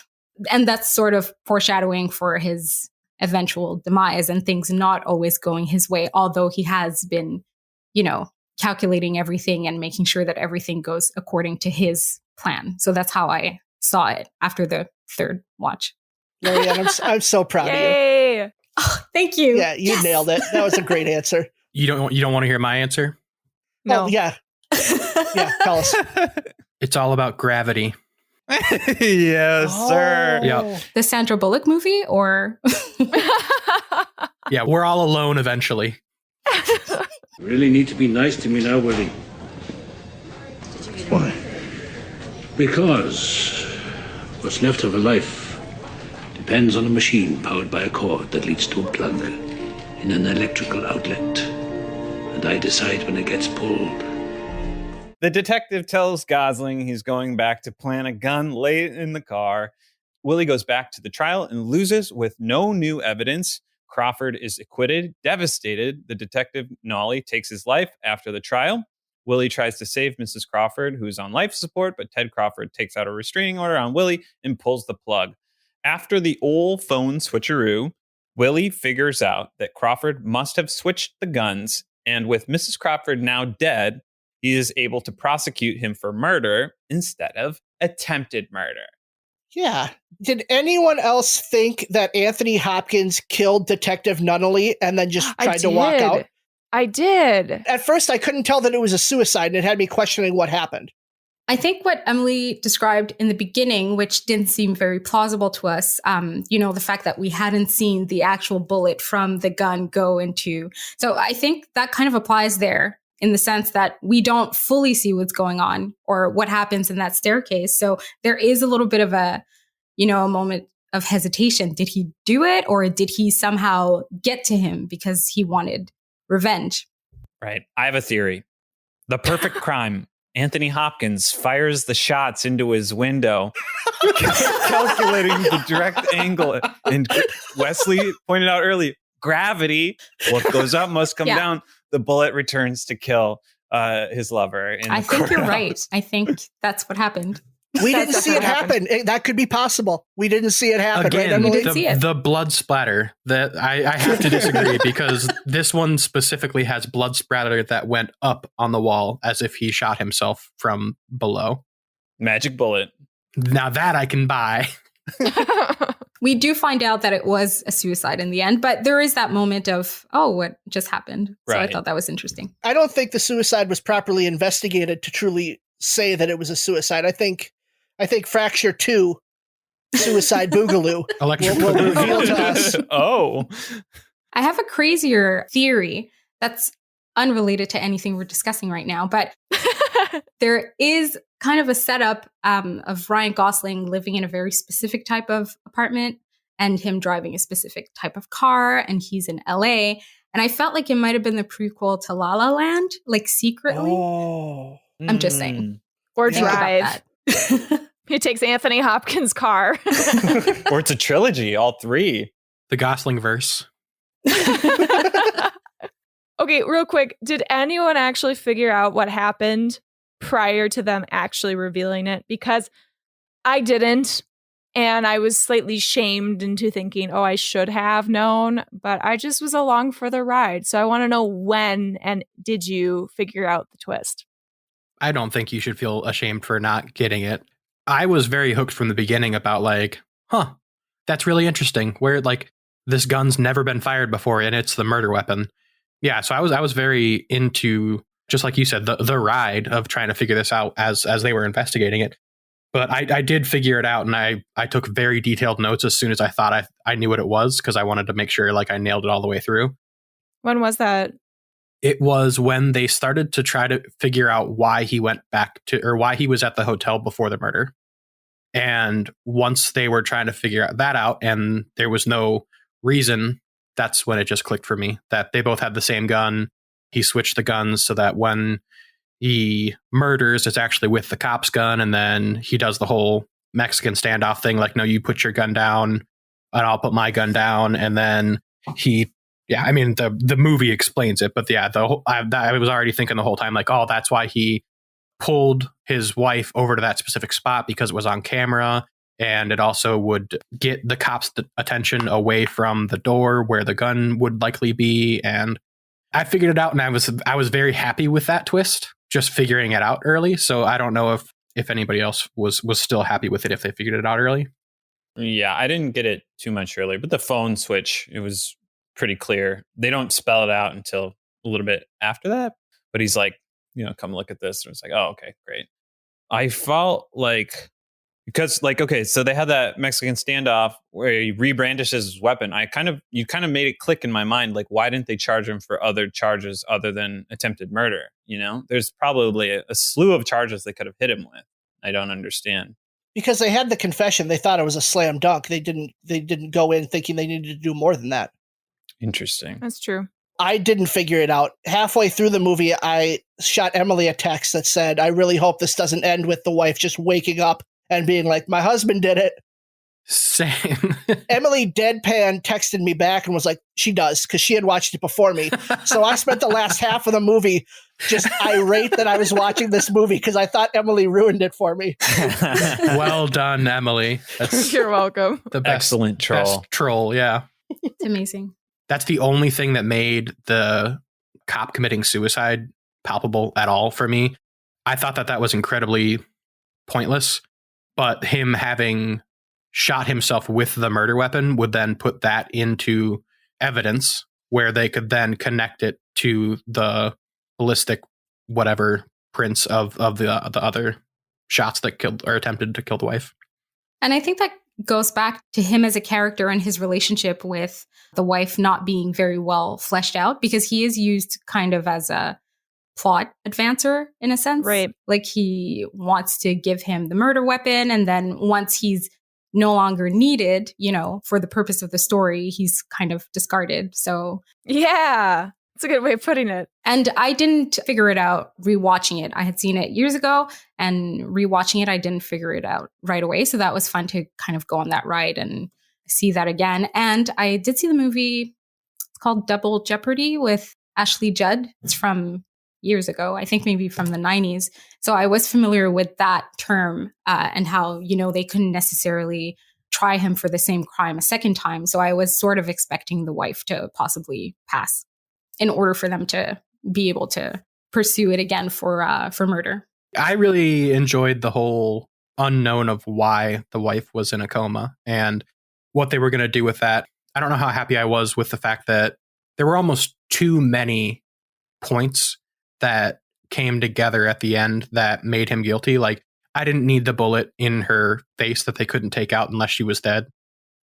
Speaker 9: And that's sort of foreshadowing for his eventual demise and things not always going his way, although he has been, calculating everything and making sure that everything goes according to his plan. So that's how I saw it after the third watch.
Speaker 6: Laurie-Anne, I'm so proud of you.
Speaker 1: Yay!
Speaker 9: Oh, thank you.
Speaker 6: Yeah, you nailed it. That was a great answer.
Speaker 8: You don't want to hear my answer?
Speaker 1: No.
Speaker 6: Oh, yeah. Yeah, tell us.
Speaker 8: It's all about gravity.
Speaker 4: Yes, sir.
Speaker 8: Yeah.
Speaker 9: The Sandra Bullock movie, or?
Speaker 8: Yeah, we're all alone eventually.
Speaker 11: You really need to be nice to me now, Willie.
Speaker 2: Why?
Speaker 11: Because what's left of a life depends on a machine powered by a cord that leads to a plug in an electrical outlet. And I decide when it gets pulled.
Speaker 4: The detective tells Gosling he's going back to plant a gun late in the car. Willie goes back to the trial and loses with no new evidence. Crawford is acquitted. Devastated, the detective, Nolly, takes his life after the trial. Willie tries to save Mrs. Crawford, who's on life support, but Ted Crawford takes out a restraining order on Willie and pulls the plug. After the old phone switcheroo, Willie figures out that Crawford must have switched the guns, and with Mrs. Crawford now dead, he is able to prosecute him for murder instead of attempted murder.
Speaker 6: Yeah. Did anyone else think that Anthony Hopkins killed Detective Nunnally and then just tried to walk out?
Speaker 1: I did.
Speaker 6: At first, I couldn't tell that it was a suicide, and it had me questioning what happened.
Speaker 9: I think what Emily described in the beginning, which didn't seem very plausible to us, the fact that we hadn't seen the actual bullet from the gun go into. So I think that kind of applies there in the sense that we don't fully see what's going on or what happens in that staircase. So there is a little bit of a moment of hesitation. Did he do it, or did he somehow get to him because he wanted revenge?
Speaker 4: Right. I have a theory. The perfect crime. Anthony Hopkins fires the shots into his window, calculating the direct angle. And Wesley pointed out earlier, gravity, what goes up must come down. The bullet returns to kill his lover.
Speaker 9: I think you're right. I think that's what happened.
Speaker 6: We didn't see it happen. That could be possible. We didn't see it happen.
Speaker 8: Again,
Speaker 6: right,
Speaker 8: the blood splatter. That I have to disagree because this one specifically has blood splatter that went up on the wall as if he shot himself from below.
Speaker 4: Magic bullet.
Speaker 8: Now that I can buy.
Speaker 9: We do find out that it was a suicide in the end, but there is that moment of, oh, what just happened? So I thought that was interesting.
Speaker 6: I don't think the suicide was properly investigated to truly say that it was a suicide. I think Fracture 2, Suicide Boogaloo, will reveal to us.
Speaker 4: Oh.
Speaker 9: I have a crazier theory that's unrelated to anything we're discussing right now, but there is kind of a setup of Ryan Gosling living in a very specific type of apartment and him driving a specific type of car, and he's in LA. And I felt like it might have been the prequel to La La Land, like secretly.
Speaker 6: Oh.
Speaker 9: I'm just saying.
Speaker 1: Or
Speaker 9: Think
Speaker 1: Drive. He takes Anthony Hopkins' car.
Speaker 4: Or it's a trilogy, all three.
Speaker 8: The Gosling verse.
Speaker 1: Okay, real quick. Did anyone actually figure out what happened prior to them actually revealing it? Because I didn't. And I was slightly shamed into thinking, oh, I should have known, but I just was along for the ride. So I want to know when and did you figure out the twist?
Speaker 8: I don't think you should feel ashamed for not getting it. I was very hooked from the beginning about like, that's really interesting. Where like this gun's never been fired before and it's the murder weapon. Yeah, so I was very into, just like you said, the ride of trying to figure this out as they were investigating it. But I did figure it out, and I took very detailed notes as soon as I thought I knew what it was, because I wanted to make sure like I nailed it all the way through.
Speaker 1: When was that?
Speaker 8: It was when they started to try to figure out why he went back to, or why he was at the hotel before the murder. And once they were trying to figure that out and there was no reason, that's when it just clicked for me that they both had the same gun. He switched the guns so that when he murders, it's actually with the cop's gun, and then he does the whole Mexican standoff thing, like, no, you put your gun down and I'll put my gun down. And then the movie explains it, but yeah, I was already thinking the whole time, like, oh, that's why he pulled his wife over to that specific spot, because it was on camera, and it also would get the cops' attention away from the door where the gun would likely be. And I figured it out, and I was very happy with that twist, just figuring it out early. So I don't know if anybody else was still happy with it if they figured it out early.
Speaker 4: Yeah, I didn't get it too much earlier, but the phone switch, it was pretty clear. They don't spell it out until a little bit after that, but he's like, come look at this. And it's like, oh, okay, great. I felt like, because like, okay, so they had that Mexican standoff where he rebrandishes his weapon. You kind of made it click in my mind. Like, why didn't they charge him for other charges other than attempted murder? There's probably a slew of charges they could have hit him with. I don't understand.
Speaker 6: Because they had the confession. They thought it was a slam dunk. They didn't go in thinking they needed to do more than that.
Speaker 4: Interesting.
Speaker 1: That's true.
Speaker 6: I didn't figure it out. Halfway through the movie, I shot Emily a text that said, I really hope this doesn't end with the wife just waking up and being like, my husband did it.
Speaker 8: Same.
Speaker 6: Emily deadpan texted me back and was like, she does, because she had watched it before me. So I spent the last half of the movie just irate that I was watching this movie because I thought Emily ruined it for me.
Speaker 8: Well done, Emily.
Speaker 1: You're welcome.
Speaker 8: The best,
Speaker 4: excellent troll.
Speaker 8: Best troll, yeah.
Speaker 9: It's amazing.
Speaker 8: That's the only thing that made the cop committing suicide palpable at all for me. I thought that was incredibly pointless, but him having shot himself with the murder weapon would then put that into evidence where they could then connect it to the ballistic whatever prints of the other shots that killed or attempted to kill the wife.
Speaker 9: And I think that goes back to him as a character and his relationship with the wife not being very well fleshed out, because he is used kind of as a plot advancer in a sense.
Speaker 1: Right.
Speaker 9: Like he wants to give him the murder weapon, and then once he's no longer needed, for the purpose of the story, he's kind of discarded. So
Speaker 1: yeah, that's a good way of putting it.
Speaker 9: And I didn't figure it out rewatching it. I had seen it years ago, and rewatching it, I didn't figure it out right away. So that was fun to kind of go on that ride and see that again. And I did see the movie. It's called Double Jeopardy with Ashley Judd. It's from years ago, I think maybe from the 90s. So I was familiar with that term and how, they couldn't necessarily try him for the same crime a second time. So I was sort of expecting the wife to possibly pass in order for them to be able to pursue it again for murder.
Speaker 8: I really enjoyed the whole unknown of why the wife was in a coma and what they were going to do with that. I don't know how happy I was with the fact that there were almost too many points that came together at the end that made him guilty. Like, I didn't need the bullet in her face that they couldn't take out unless she was dead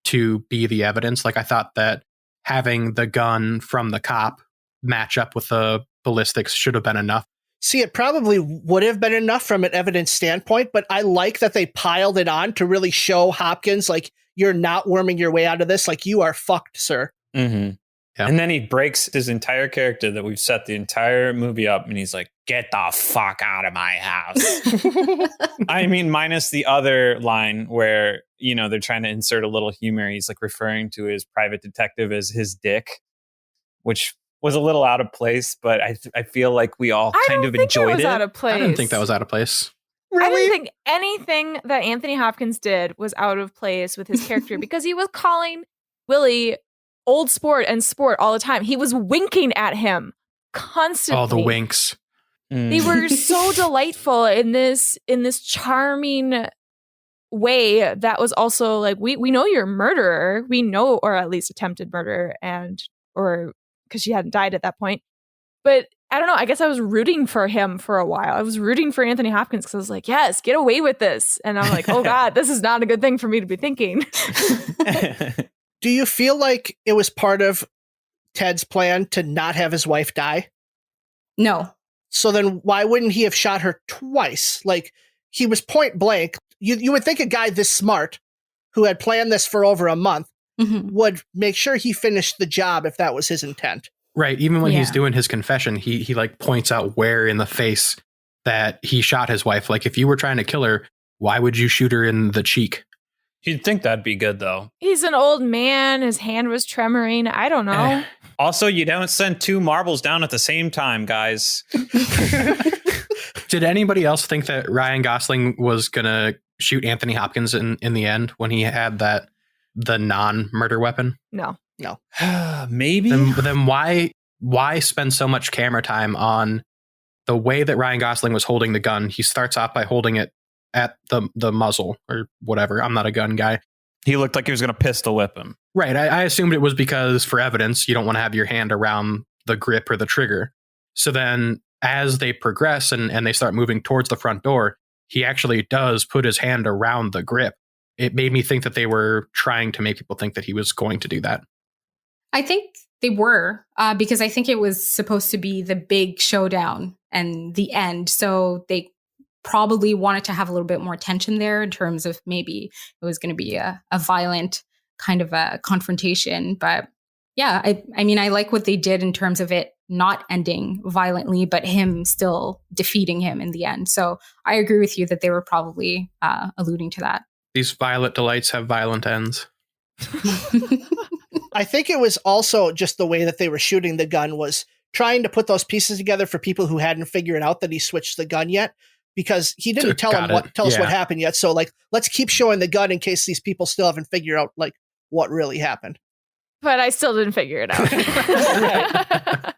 Speaker 8: to be the evidence. Like, I thought that having the gun from the cop match up with the ballistics should have been enough.
Speaker 6: See, it probably would have been enough from an evidence standpoint, but I like that they piled it on to really show Hopkins, like, you're not worming your way out of this. Like, you are fucked, sir.
Speaker 4: Mm-hmm. Yeah. And then he breaks his entire character that we've set the entire movie up, and he's like, get the fuck out of my house. I mean, minus the other line where, they're trying to insert a little humor. He's like referring to his private detective as his dick, which was a little out of place, but I feel like we all kind of enjoyed it.
Speaker 1: Out of place.
Speaker 8: I didn't think that was out of place.
Speaker 1: I didn't think anything that Anthony Hopkins did was out of place with his character because he was calling Willie old sport and sport all the time. He was winking at him constantly.
Speaker 8: All the winks.
Speaker 1: They were so delightful in this charming way that was also like, we know you're a murderer. We know, or at least attempted murder, or because she hadn't died at that point. But I don't know. I guess I was rooting for him for a while. I was rooting for Anthony Hopkins because I was like, yes, get away with this. And I'm like, oh God, this is not a good thing for me to be thinking.
Speaker 6: Do you feel like it was part of Ted's plan to not have his wife die?
Speaker 9: No.
Speaker 6: So then why wouldn't he have shot her twice? Like, he was point blank. You would think a guy this smart, who had planned this for over a month, would make sure he finished the job if that was his intent.
Speaker 8: Right. Even when he's doing his confession, he like points out where in the face that he shot his wife. Like, if you were trying to kill her, why would you shoot her in the cheek?
Speaker 4: You'd think that'd be good, though.
Speaker 1: He's an old man. His hand was tremoring. I don't know.
Speaker 4: Also, you don't send two marbles down at the same time, guys.
Speaker 8: Did anybody else think that Ryan Gosling was going to shoot Anthony Hopkins in the end when he had the non-murder weapon?
Speaker 6: No.
Speaker 4: Maybe.
Speaker 8: Then why spend so much camera time on the way that Ryan Gosling was holding the gun? He starts off by holding it at the muzzle or whatever. I'm not a gun guy.
Speaker 4: He looked like he was going to pistol whip him.
Speaker 8: Right. I assumed it was because for evidence, you don't want to have your hand around the grip or the trigger. So then as they progress and they start moving towards the front door, he actually does put his hand around the grip. It made me think that they were trying to make people think that he was going to do that.
Speaker 9: I think they were, because I think it was supposed to be the big showdown and the end. So they probably wanted to have a little bit more tension there in terms of maybe it was going to be a violent kind of a confrontation. But yeah, I mean, I like what they did in terms of it not ending violently, but him still defeating him in the end. So I agree with you that they were probably alluding to that.
Speaker 8: These violet delights have violent ends.
Speaker 6: I think it was also just the way that they were shooting the gun was trying to put those pieces together for people who hadn't figured out that he switched the gun yet, because he didn't tell us what happened yet. So like, let's keep showing the gun in case these people still haven't figured out like what really happened.
Speaker 1: But I still didn't figure it out.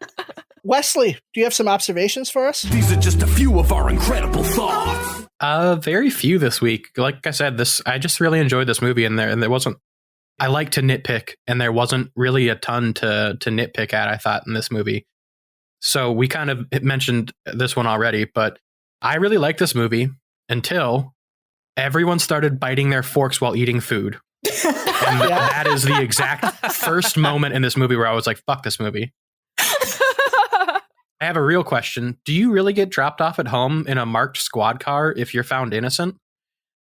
Speaker 6: Wesley, do you have some observations for us?
Speaker 7: These are just a few of our incredible thoughts.
Speaker 8: Very few this week. Like I said, I just really enjoyed this movie, and there wasn't. I like to nitpick, and there wasn't really a ton to nitpick at, I thought, in this movie. So we kind of mentioned this one already, but I really liked this movie until everyone started biting their forks while eating food. And that is the exact first moment in this movie where I was like, fuck this movie. I have a real question. Do you really get dropped off at home in a marked squad car if you're found innocent?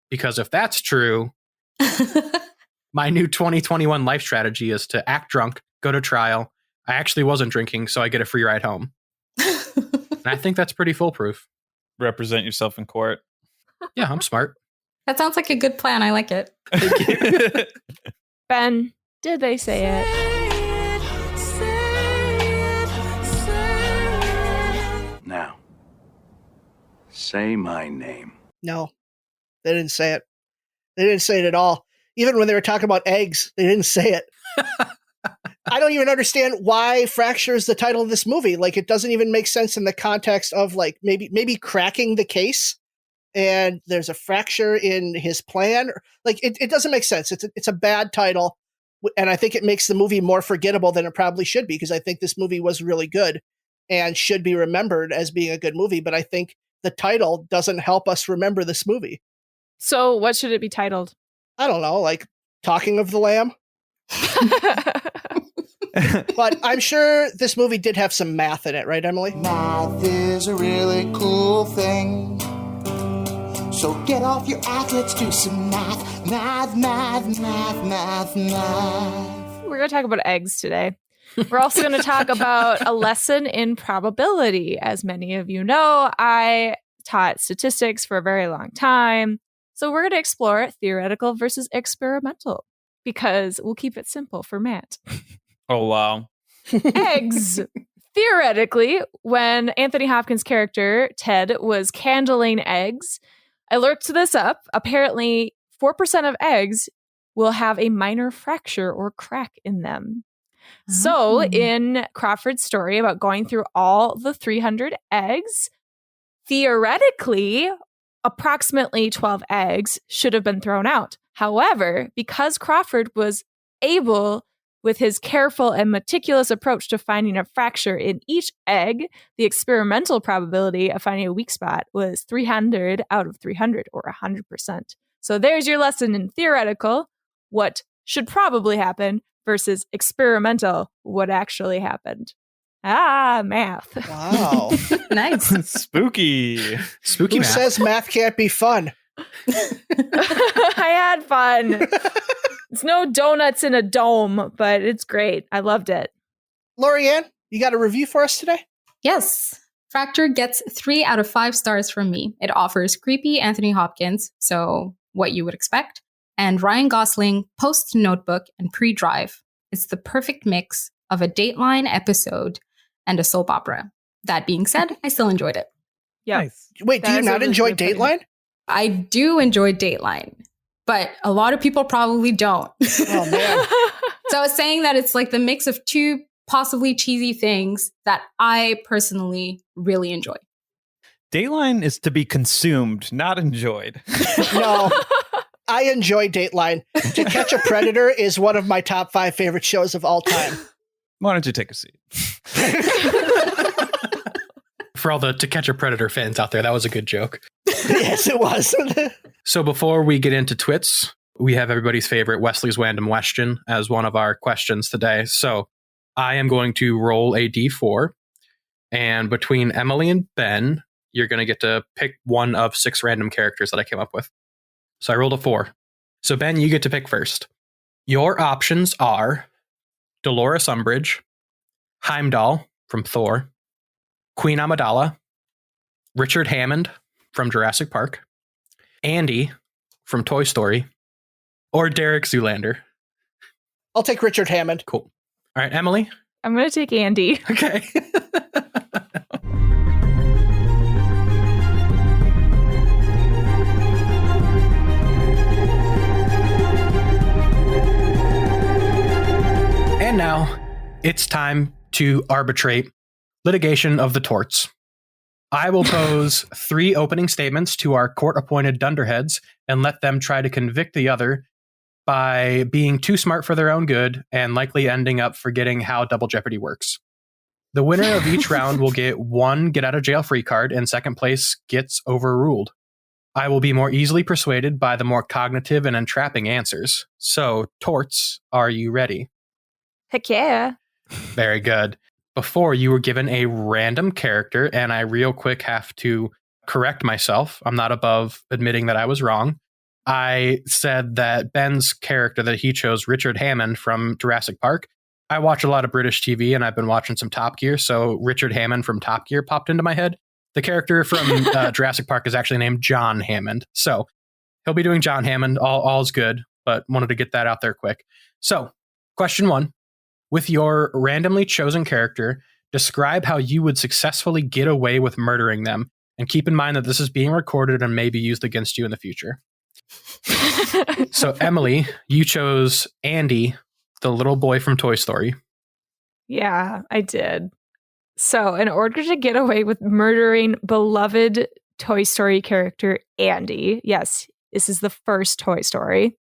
Speaker 8: Because if that's true, my new 2021 life strategy is to act drunk, go to trial. I actually wasn't drinking, so I get a free ride home. And I think that's pretty foolproof.
Speaker 4: Represent yourself in court.
Speaker 8: Yeah, I'm smart.
Speaker 9: That sounds like a good plan. I like it.
Speaker 8: Thank you.
Speaker 1: Ben, did they say it?
Speaker 7: Now, say my name.
Speaker 6: No, they didn't say it. They didn't say it at all. Even when they were talking about eggs, they didn't say it. I don't even understand why Fracture is the title of this movie. Like, it doesn't even make sense in the context of like maybe cracking the case. And there's a fracture in his plan. Like, it doesn't make sense. It's a bad title. And I think it makes the movie more forgettable than it probably should be, because I think this movie was really good and should be remembered as being a good movie. But I think the title doesn't help us remember this movie.
Speaker 1: So what should it be titled?
Speaker 6: I don't know, like Talking of the Lamb. But I'm sure this movie did have some math in it, right, Emily?
Speaker 13: Math is a really cool thing. So get off your ass, let's do some math. Math, math, math, math, math.
Speaker 1: We're going to talk about eggs today. We're also going to talk about a lesson in probability. As many of you know, I taught statistics for a very long time. So we're going to explore theoretical versus experimental, because we'll keep it simple for Matt.
Speaker 4: Oh, wow.
Speaker 1: Eggs. Theoretically, when Anthony Hopkins' character, Ted, was candling eggs, I looked this up. Apparently, 4% of eggs will have a minor fracture or crack in them. So in Crawford's story about going through all the 300 eggs, theoretically, approximately 12 eggs should have been thrown out. However, because Crawford was able, with his careful and meticulous approach to finding a fracture in each egg, the experimental probability of finding a weak spot was 300 out of 300, or 100%. So there's your lesson in theoretical, what should probably happen, versus experimental, what actually happened. Math.
Speaker 6: Wow.
Speaker 9: Nice.
Speaker 4: Spooky.
Speaker 8: Spooky
Speaker 6: Who
Speaker 8: math.
Speaker 6: says math can't be fun?
Speaker 1: I had fun. It's no donuts in a dome, but it's great. I loved it.
Speaker 6: Laurie-Anne, you got a review for us today?
Speaker 9: Yes. Fracture gets 3 out of 5 stars from me. It offers creepy Anthony Hopkins, so what you would expect, and Ryan Gosling post-Notebook and pre-Drive. It's the perfect mix of a Dateline episode and a soap opera. That being said, I still enjoyed it.
Speaker 1: Yeah.
Speaker 4: Nice.
Speaker 6: Wait, do you not enjoy Dateline?
Speaker 9: I do enjoy Dateline, but a lot of people probably don't.
Speaker 6: Oh, man.
Speaker 9: So I was saying that it's like the mix of two possibly cheesy things that I personally really enjoy.
Speaker 4: Dateline is to be consumed, not enjoyed.
Speaker 6: No, I enjoy Dateline. To Catch a Predator is one of my top 5 favorite shows of all time.
Speaker 4: Why don't you take a seat?
Speaker 8: For all the To Catch a Predator fans out there, that was a good joke.
Speaker 6: Yes, it was.
Speaker 8: So before we get into Twits, we have everybody's favorite Wesley's Random Question as one of our questions today. So I am going to roll a d4, and between Emily and Ben, you're going to get to pick one of 6 random characters that I came up with. So I rolled a 4. So Ben, you get to pick first. Your options are Dolores Umbridge, Heimdall from Thor, Queen Amidala, Richard Hammond from Jurassic Park, Andy from Toy Story, or Derek Zoolander.
Speaker 6: I'll take Richard Hammond.
Speaker 8: Cool. All right, Emily?
Speaker 1: I'm going to take Andy.
Speaker 8: Okay. And now it's time to arbitrate litigation of the torts. I will pose 3 opening statements to our court-appointed dunderheads and let them try to convict the other by being too smart for their own good and likely ending up forgetting how Double Jeopardy works. The winner of each round will get 1 get-out-of-jail-free card, and second place gets overruled. I will be more easily persuaded by the more cognitive and entrapping answers. So, torts, are you ready?
Speaker 1: Heck yeah.
Speaker 8: Very good. Before, you were given a random character, and I real quick have to correct myself. I'm not above admitting that I was wrong. I said that Ben's character that he chose, Richard Hammond from Jurassic Park. I watch a lot of British TV, and I've been watching some Top Gear, so Richard Hammond from Top Gear popped into my head. The character from Jurassic Park is actually named John Hammond. So he'll be doing John Hammond. All's good, but wanted to get that out there quick. So, question 1. With your randomly chosen character, describe how you would successfully get away with murdering them. And keep in mind that this is being recorded and may be used against you in the future. So, Emily, you chose Andy, the little boy from Toy Story.
Speaker 1: Yeah, I did. So, in order to get away with murdering beloved Toy Story character Andy, yes, this is the first Toy Story,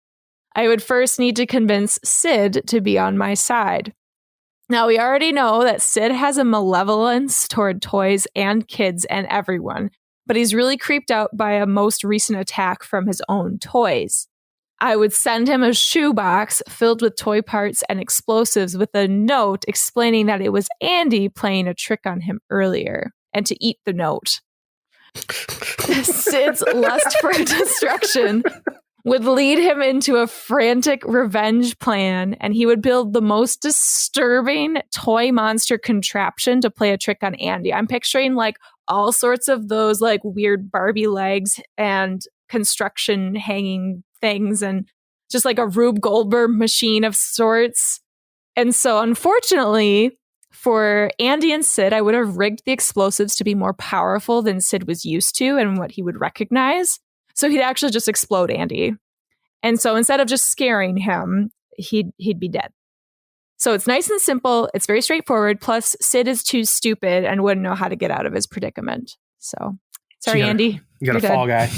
Speaker 1: I would first need to convince Sid to be on my side. Now, we already know that Sid has a malevolence toward toys and kids and everyone, but he's really creeped out by a most recent attack from his own toys. I would send him a shoebox filled with toy parts and explosives with a note explaining that it was Andy playing a trick on him earlier, and to eat the note. Sid's lust for destruction would lead him into a frantic revenge plan, and he would build the most disturbing toy monster contraption to play a trick on Andy. I'm picturing like all sorts of those like weird Barbie legs and construction hanging things and just like a Rube Goldberg machine of sorts. And so unfortunately for Andy and Sid, I would have rigged the explosives to be more powerful than Sid was used to and what he would recognize. So he'd actually just explode Andy. And so instead of just scaring him, he'd be dead. So it's nice and simple. It's very straightforward. Plus, Sid is too stupid and wouldn't know how to get out of his predicament. So, sorry, Andy.
Speaker 8: You got a fall guy.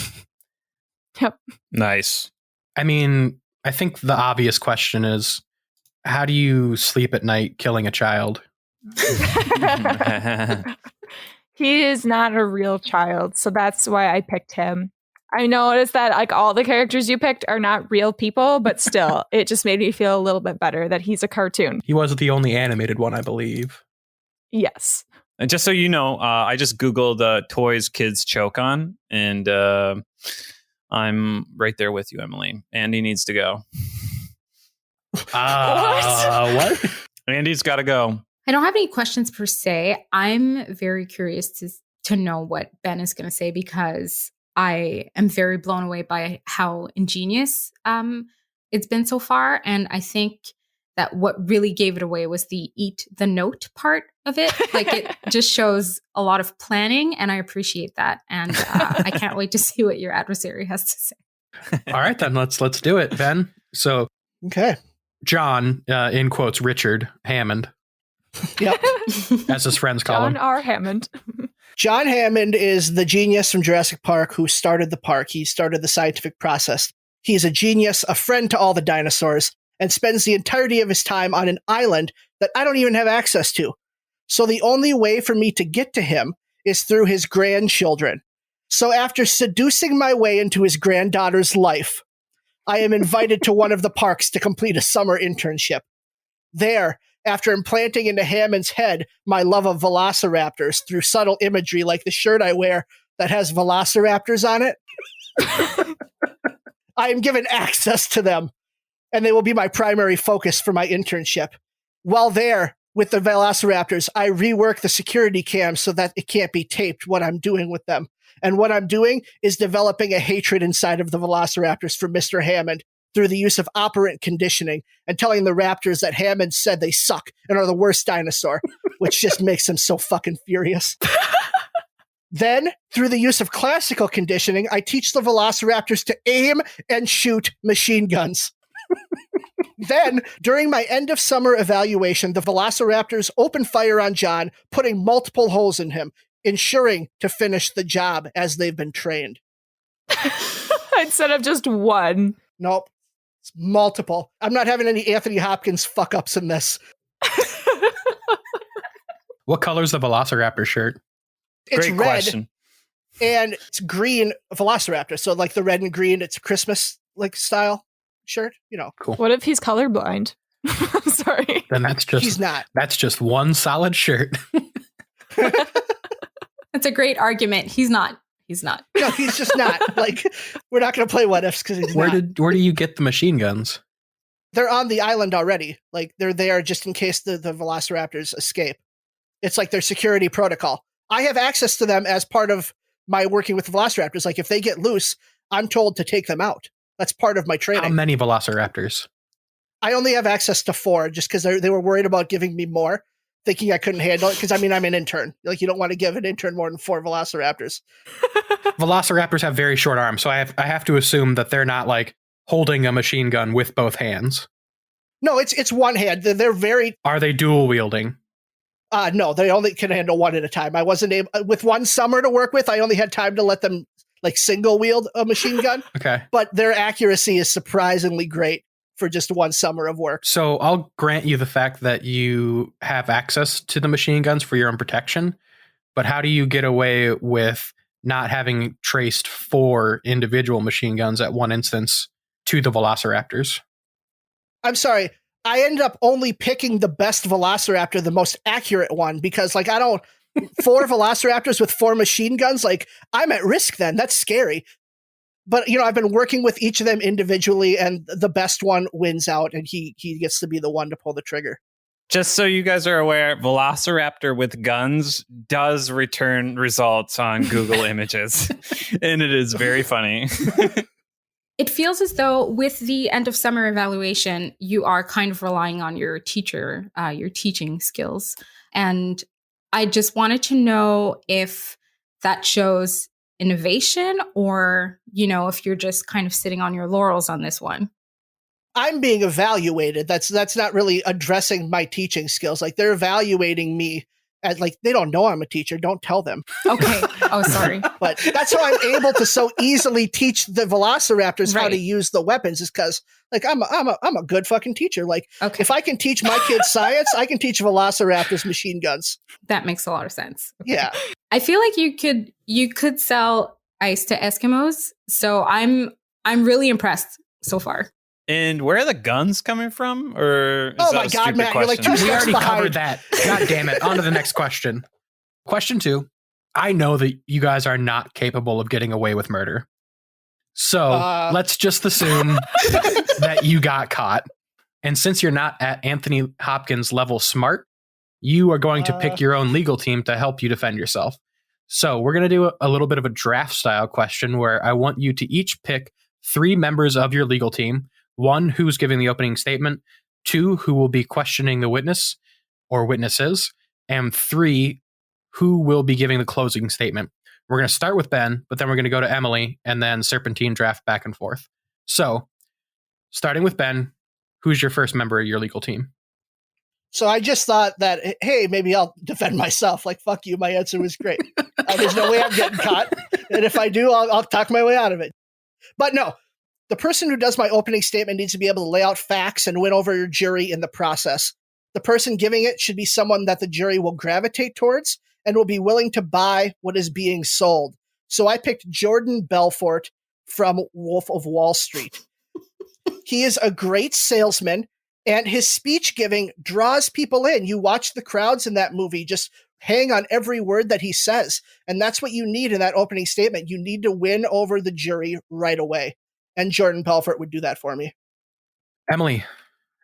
Speaker 1: Yep.
Speaker 4: Nice.
Speaker 8: I mean, I think the obvious question is, how do you sleep at night killing a child?
Speaker 1: He is not a real child, so that's why I picked him. I noticed that like all the characters you picked are not real people, but still, it just made me feel a little bit better that he's a cartoon.
Speaker 8: He wasn't the only animated one, I believe.
Speaker 1: Yes.
Speaker 4: And just so you know, I just Googled toys kids choke on, and I'm right there with you, Emily. Andy needs to go.
Speaker 8: What?
Speaker 4: Andy's got to go.
Speaker 9: I don't have any questions per se. I'm very curious to know what Ben is going to say because I am very blown away by how ingenious it's been so far. And I think that what really gave it away was the eat the note part of it. Like it just shows a lot of planning and I appreciate that. And I can't wait to see what your adversary has to say.
Speaker 8: All right, then let's do it, Ben. So,
Speaker 6: okay.
Speaker 8: John, in quotes, Richard Hammond.
Speaker 6: Yep.
Speaker 8: As his friends call him.
Speaker 1: John R. Hammond.
Speaker 6: John Hammond is the genius from Jurassic Park who started the park. He started the scientific process. He's a genius, a friend to all the dinosaurs, and spends the entirety of his time on an island that I don't even have access to. So the only way for me to get to him is through his grandchildren. So after seducing my way into his granddaughter's life, I am invited to one of the parks to complete a summer internship. There, after implanting into Hammond's head my love of velociraptors through subtle imagery like the shirt I wear that has velociraptors on it, I am given access to them, and they will be my primary focus for my internship. While there, with the velociraptors, I rework the security cam so that it can't be taped what I'm doing with them. And what I'm doing is developing a hatred inside of the velociraptors for Mr. Hammond through the use of operant conditioning and telling the raptors that Hammond said they suck and are the worst dinosaur, which just makes them so fucking furious. Then, through the use of classical conditioning, I teach the velociraptors to aim and shoot machine guns. Then, during my end of summer evaluation, the velociraptors open fire on John, putting multiple holes in him, ensuring to finish the job as they've been trained.
Speaker 1: Instead of just one.
Speaker 6: Nope. It's multiple. I'm not having any Anthony Hopkins fuck-ups in this.
Speaker 8: What color's the velociraptor shirt?
Speaker 6: It's
Speaker 4: Great
Speaker 6: red,
Speaker 4: question.
Speaker 6: and it's green velociraptor. So like the red and green, it's Christmas like style shirt, you know.
Speaker 8: Cool.
Speaker 1: What if he's colorblind? I'm sorry.
Speaker 8: Then
Speaker 6: He's not.
Speaker 8: That's just one solid shirt.
Speaker 9: That's a great argument. He's not. He's not.
Speaker 6: No, he's just not. Like, we're not going to play what ifs because he's
Speaker 8: Where
Speaker 6: not.
Speaker 8: do you get the machine guns?
Speaker 6: They're on the island already. Like, they're there just in case the velociraptors escape. It's like their security protocol. I have access to them as part of my working with the velociraptors. Like, if they get loose, I'm told to take them out. That's part of my training.
Speaker 8: How many velociraptors?
Speaker 6: I only have access to 4 just because they were worried about giving me more, thinking I couldn't handle it. Because, I mean, I'm an intern. Like, you don't want to give an intern more than 4 velociraptors.
Speaker 8: Velociraptors have very short arms, so I have to assume that they're not like holding a machine gun with both hands.
Speaker 6: No, it's one hand. They're very...
Speaker 8: Are they dual wielding?
Speaker 6: No, they only can handle one at a time. I wasn't able... With one summer to work with, I only had time to let them like single wield a machine gun.
Speaker 8: Okay.
Speaker 6: But their accuracy is surprisingly great for just one summer of work.
Speaker 8: So I'll grant you the fact that you have access to the machine guns for your own protection, but how do you get away with not having traced 4 individual machine guns at one instance to the velociraptors?
Speaker 6: I'm sorry. I ended up only picking the best velociraptor, the most accurate one, because like 4 velociraptors with 4 machine guns, like I'm at risk then. That's scary. But, you know, I've been working with each of them individually, and the best one wins out, and he gets to be the one to pull the trigger.
Speaker 4: Just so you guys are aware, Velociraptor with guns does return results on Google Images, and it is very funny.
Speaker 9: It feels as though with the end of summer evaluation, you are kind of relying on your teacher, your teaching skills. And I just wanted to know if that shows innovation or, if you're just kind of sitting on your laurels on this one?
Speaker 6: I'm being evaluated. That's not really addressing my teaching skills. Like, they're evaluating me as, like, they don't know I'm a teacher. Don't tell them.
Speaker 9: Okay. Oh, sorry.
Speaker 6: But that's how I'm able to so easily teach the velociraptors how to use the weapons, is because, like, I'm a good fucking teacher. Like, if I can teach my kids science, I can teach velociraptors machine guns.
Speaker 9: That makes a lot of sense. Okay.
Speaker 6: Yeah.
Speaker 9: I feel like you could sell ice to Eskimos. So I'm really impressed so far.
Speaker 4: And where are the guns coming from? Or is
Speaker 6: oh my God, Matt, you're like 2 steps
Speaker 8: We already
Speaker 6: behind.
Speaker 8: covered that. God damn it. On to the next question. Question 2. I know that you guys are not capable of getting away with murder. So let's just assume that you got caught. And since you're not at Anthony Hopkins level smart, you are going to pick your own legal team to help you defend yourself. So we're going to do a little bit of a draft style question where I want you to each pick 3 members of your legal team. 1 who's giving the opening statement, 2 who will be questioning the witness or witnesses, and 3 who will be giving the closing statement. We're going to start with Ben, but then we're going to go to Emily and then serpentine draft back and forth. So, starting with Ben, who's your first member of your legal team?
Speaker 6: So I just thought that, hey, maybe I'll defend myself. Like, fuck you. My answer was great. There's no way I'm getting caught. And if I do, I'll talk my way out of it. But no. The person who does my opening statement needs to be able to lay out facts and win over your jury in the process. The person giving it should be someone that the jury will gravitate towards and will be willing to buy what is being sold. So I picked Jordan Belfort from Wolf of Wall Street. He is a great salesman, and his speech giving draws people in. You watch the crowds in that movie just hang on every word that he says. And that's what you need in that opening statement. You need to win over the jury right away. And Jordan Belfort would do that for me.
Speaker 8: Emily,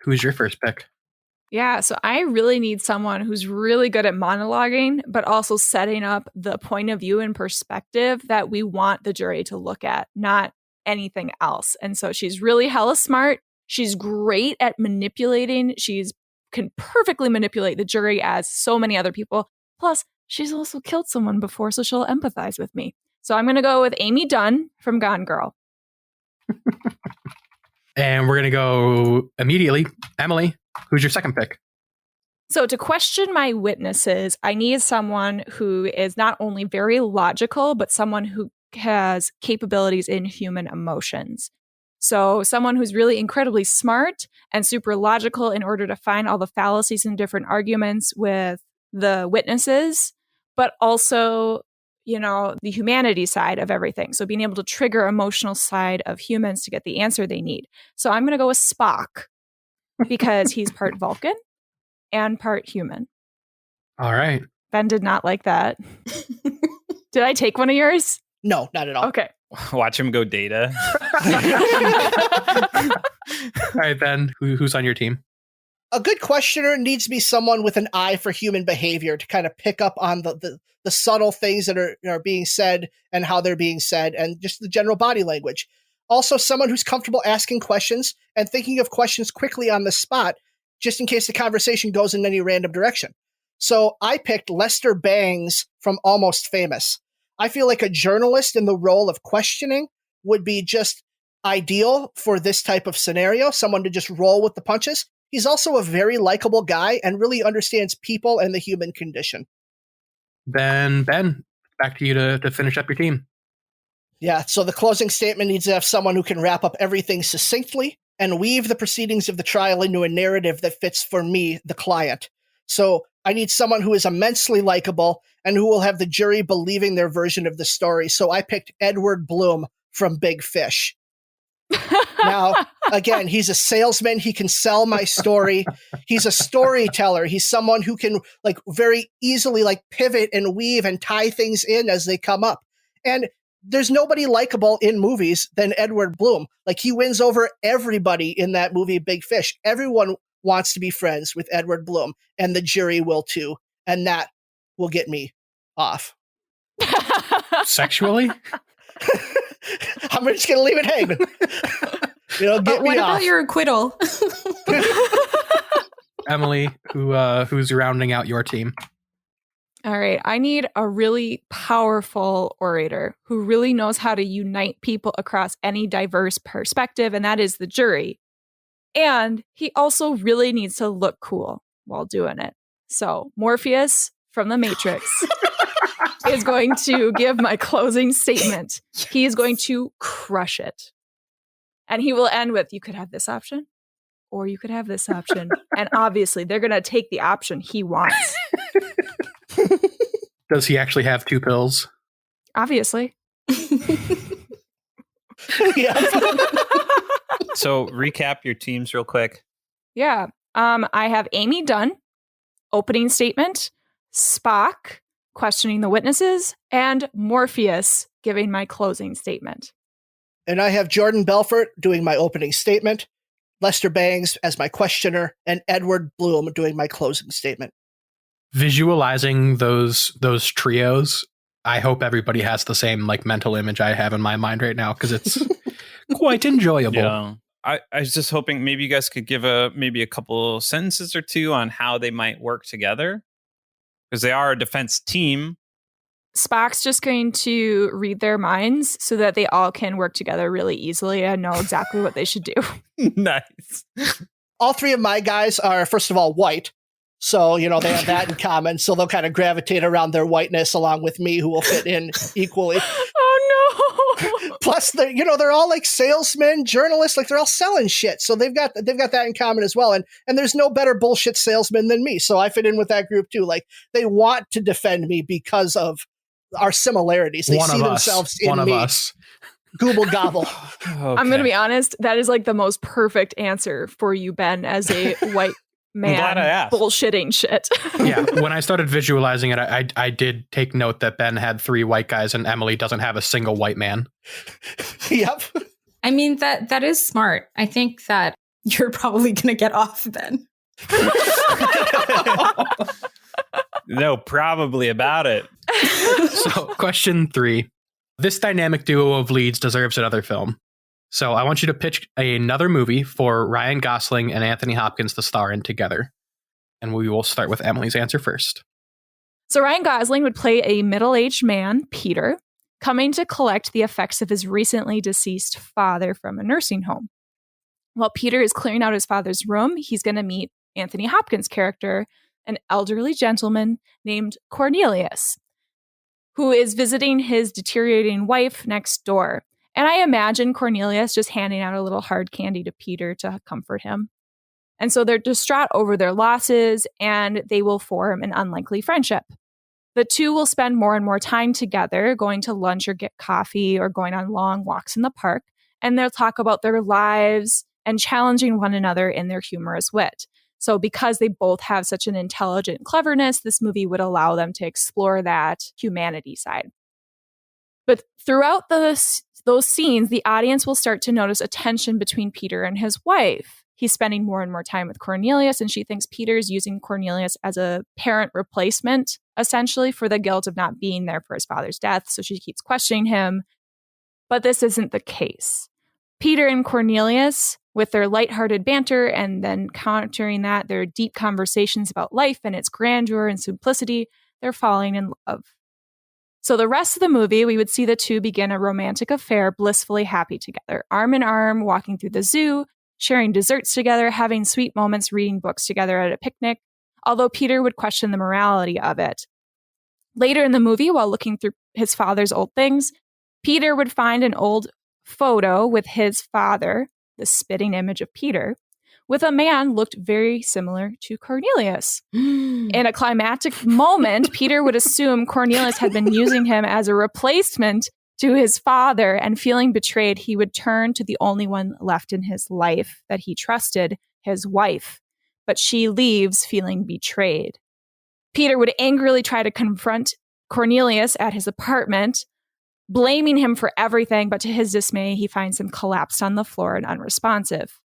Speaker 8: who's your first pick?
Speaker 1: Yeah, so I really need someone who's really good at monologuing, but also setting up the point of view and perspective that we want the jury to look at, not anything else. And so she's really hella smart. She's great at manipulating. She's can perfectly manipulate the jury as so many other people. Plus, she's also killed someone before, so she'll empathize with me. So I'm going to go with Amy Dunn from Gone Girl.
Speaker 8: And we're going to go immediately. Emily, who's your second pick?
Speaker 1: So to question my witnesses, I need someone who is not only very logical, but someone who has capabilities in human emotions. So someone who's really incredibly smart and super logical in order to find all the fallacies and different arguments with the witnesses, but also, the humanity side of everything. So being able to trigger emotional side of humans to get the answer they need. So I'm going to go with Spock because he's part Vulcan and part human.
Speaker 8: All right.
Speaker 1: Ben did not like that. Did I take one of yours?
Speaker 6: No, not at all.
Speaker 1: Okay.
Speaker 4: Watch him go data.
Speaker 8: All right, Ben, who's on your team?
Speaker 6: A good questioner needs to be someone with an eye for human behavior to kind of pick up on the subtle things that are being said and how they're being said and just the general body language. Also, someone who's comfortable asking questions and thinking of questions quickly on the spot, just in case the conversation goes in any random direction. So I picked Lester Bangs from Almost Famous. I feel like a journalist in the role of questioning would be just ideal for this type of scenario, someone to just roll with the punches. He's also a very likable guy and really understands people and the human condition.
Speaker 8: Ben, back to you to finish up your team.
Speaker 6: Yeah, so the closing statement needs to have someone who can wrap up everything succinctly and weave the proceedings of the trial into a narrative that fits for me, the client. So I need someone who is immensely likable and who will have the jury believing their version of the story. So I picked Edward Bloom from Big Fish. Now, again, he's a salesman. He can sell my story. He's a storyteller. He's someone who can very easily pivot and weave and tie things in as they come up. And there's nobody likable in movies than Edward Bloom. He wins over everybody in that movie, Big Fish. Everyone wants to be friends with Edward Bloom, and the jury will too. And that will get me off.
Speaker 8: Sexually?
Speaker 6: I'm just going to leave it hanging. Get me
Speaker 9: what
Speaker 6: off.
Speaker 9: about your acquittal?
Speaker 8: Emily, who's rounding out your team?
Speaker 1: All right. I need a really powerful orator who really knows how to unite people across any diverse perspective, and that is the jury. And he also really needs to look cool while doing it. So Morpheus from The Matrix is going to give my closing statement. He is going to crush it. And he will end with, you could have this option, or you could have this option. And obviously, they're going to take the option he wants.
Speaker 8: Does he actually have 2 pills?
Speaker 1: Obviously.
Speaker 4: So recap your teams real quick.
Speaker 1: Yeah. I have Amy Dunn, opening statement, Spock, questioning the witnesses, and Morpheus giving my closing statement.
Speaker 6: And I have Jordan Belfort doing my opening statement, Lester Bangs as my questioner, and Edward Bloom doing my closing statement.
Speaker 8: Visualizing those trios, I hope everybody has the same like mental image I have in my mind right now, because it's quite enjoyable.
Speaker 4: Yeah. I was just hoping maybe you guys could give maybe a couple sentences or two on how they might work together, because they are a defense team.
Speaker 1: Spock's just going to read their minds so that they all can work together really easily and know exactly what they should do.
Speaker 4: Nice.
Speaker 6: All 3 of my guys are, first of all, white. So, they have that in common. So they'll kind of gravitate around their whiteness along with me, who will fit in equally.
Speaker 1: Oh, no.
Speaker 6: Plus, they're all like salesmen, journalists, like they're all selling shit. So they've got that in common as well. And there's no better bullshit salesman than me. So I fit in with that group too. Like they want to defend me because of our similarities. They see themselves in me. One of us. Google gobble.
Speaker 1: Okay. I'm going to be honest. That is like the most perfect answer for you, Ben, as a white man bullshitting shit.
Speaker 8: Yeah, when I started visualizing it, I did take note that Ben had 3 white guys and Emily doesn't have a single white man.
Speaker 6: Yep.
Speaker 9: I mean, that is smart. I think that you're probably going to get off then.
Speaker 4: No, probably about it.
Speaker 8: So, question 3. This dynamic duo of leads deserves another film. So I want you to pitch another movie for Ryan Gosling and Anthony Hopkins to star in together. And we will start with Emily's answer first.
Speaker 1: So Ryan Gosling would play a middle-aged man, Peter, coming to collect the effects of his recently deceased father from a nursing home. While Peter is clearing out his father's room, he's going to meet Anthony Hopkins' character, an elderly gentleman named Cornelius, who is visiting his deteriorating wife next door. And I imagine Cornelius just handing out a little hard candy to Peter to comfort him. And so they're distraught over their losses, and they will form an unlikely friendship. The two will spend more and more time together, going to lunch or get coffee or going on long walks in the park. And they'll talk about their lives and challenging one another in their humorous wit. So because they both have such an intelligent cleverness, this movie would allow them to explore that humanity side. But throughout those scenes, the audience will start to notice a tension between Peter and his wife. He's spending more and more time with Cornelius, and she thinks Peter's using Cornelius as a parent replacement, essentially, for the guilt of not being there for his father's death. So she keeps questioning him. But this isn't the case. Peter and Cornelius, with their lighthearted banter and then countering that, their deep conversations about life and its grandeur and simplicity, they're falling in love. So the rest of the movie, we would see the two begin a romantic affair, blissfully happy together, arm in arm, walking through the zoo, sharing desserts together, having sweet moments, reading books together at a picnic, although Peter would question the morality of it. Later in the movie, while looking through his father's old things, Peter would find an old photo with his father, the spitting image of Peter, with a man looked very similar to Cornelius. In a climactic moment, Peter would assume Cornelius had been using him as a replacement to his father, and feeling betrayed, he would turn to the only one left in his life that he trusted, his wife. But she leaves feeling betrayed. Peter would angrily try to confront Cornelius at his apartment, blaming him for everything, but to his dismay, he finds him collapsed on the floor and unresponsive.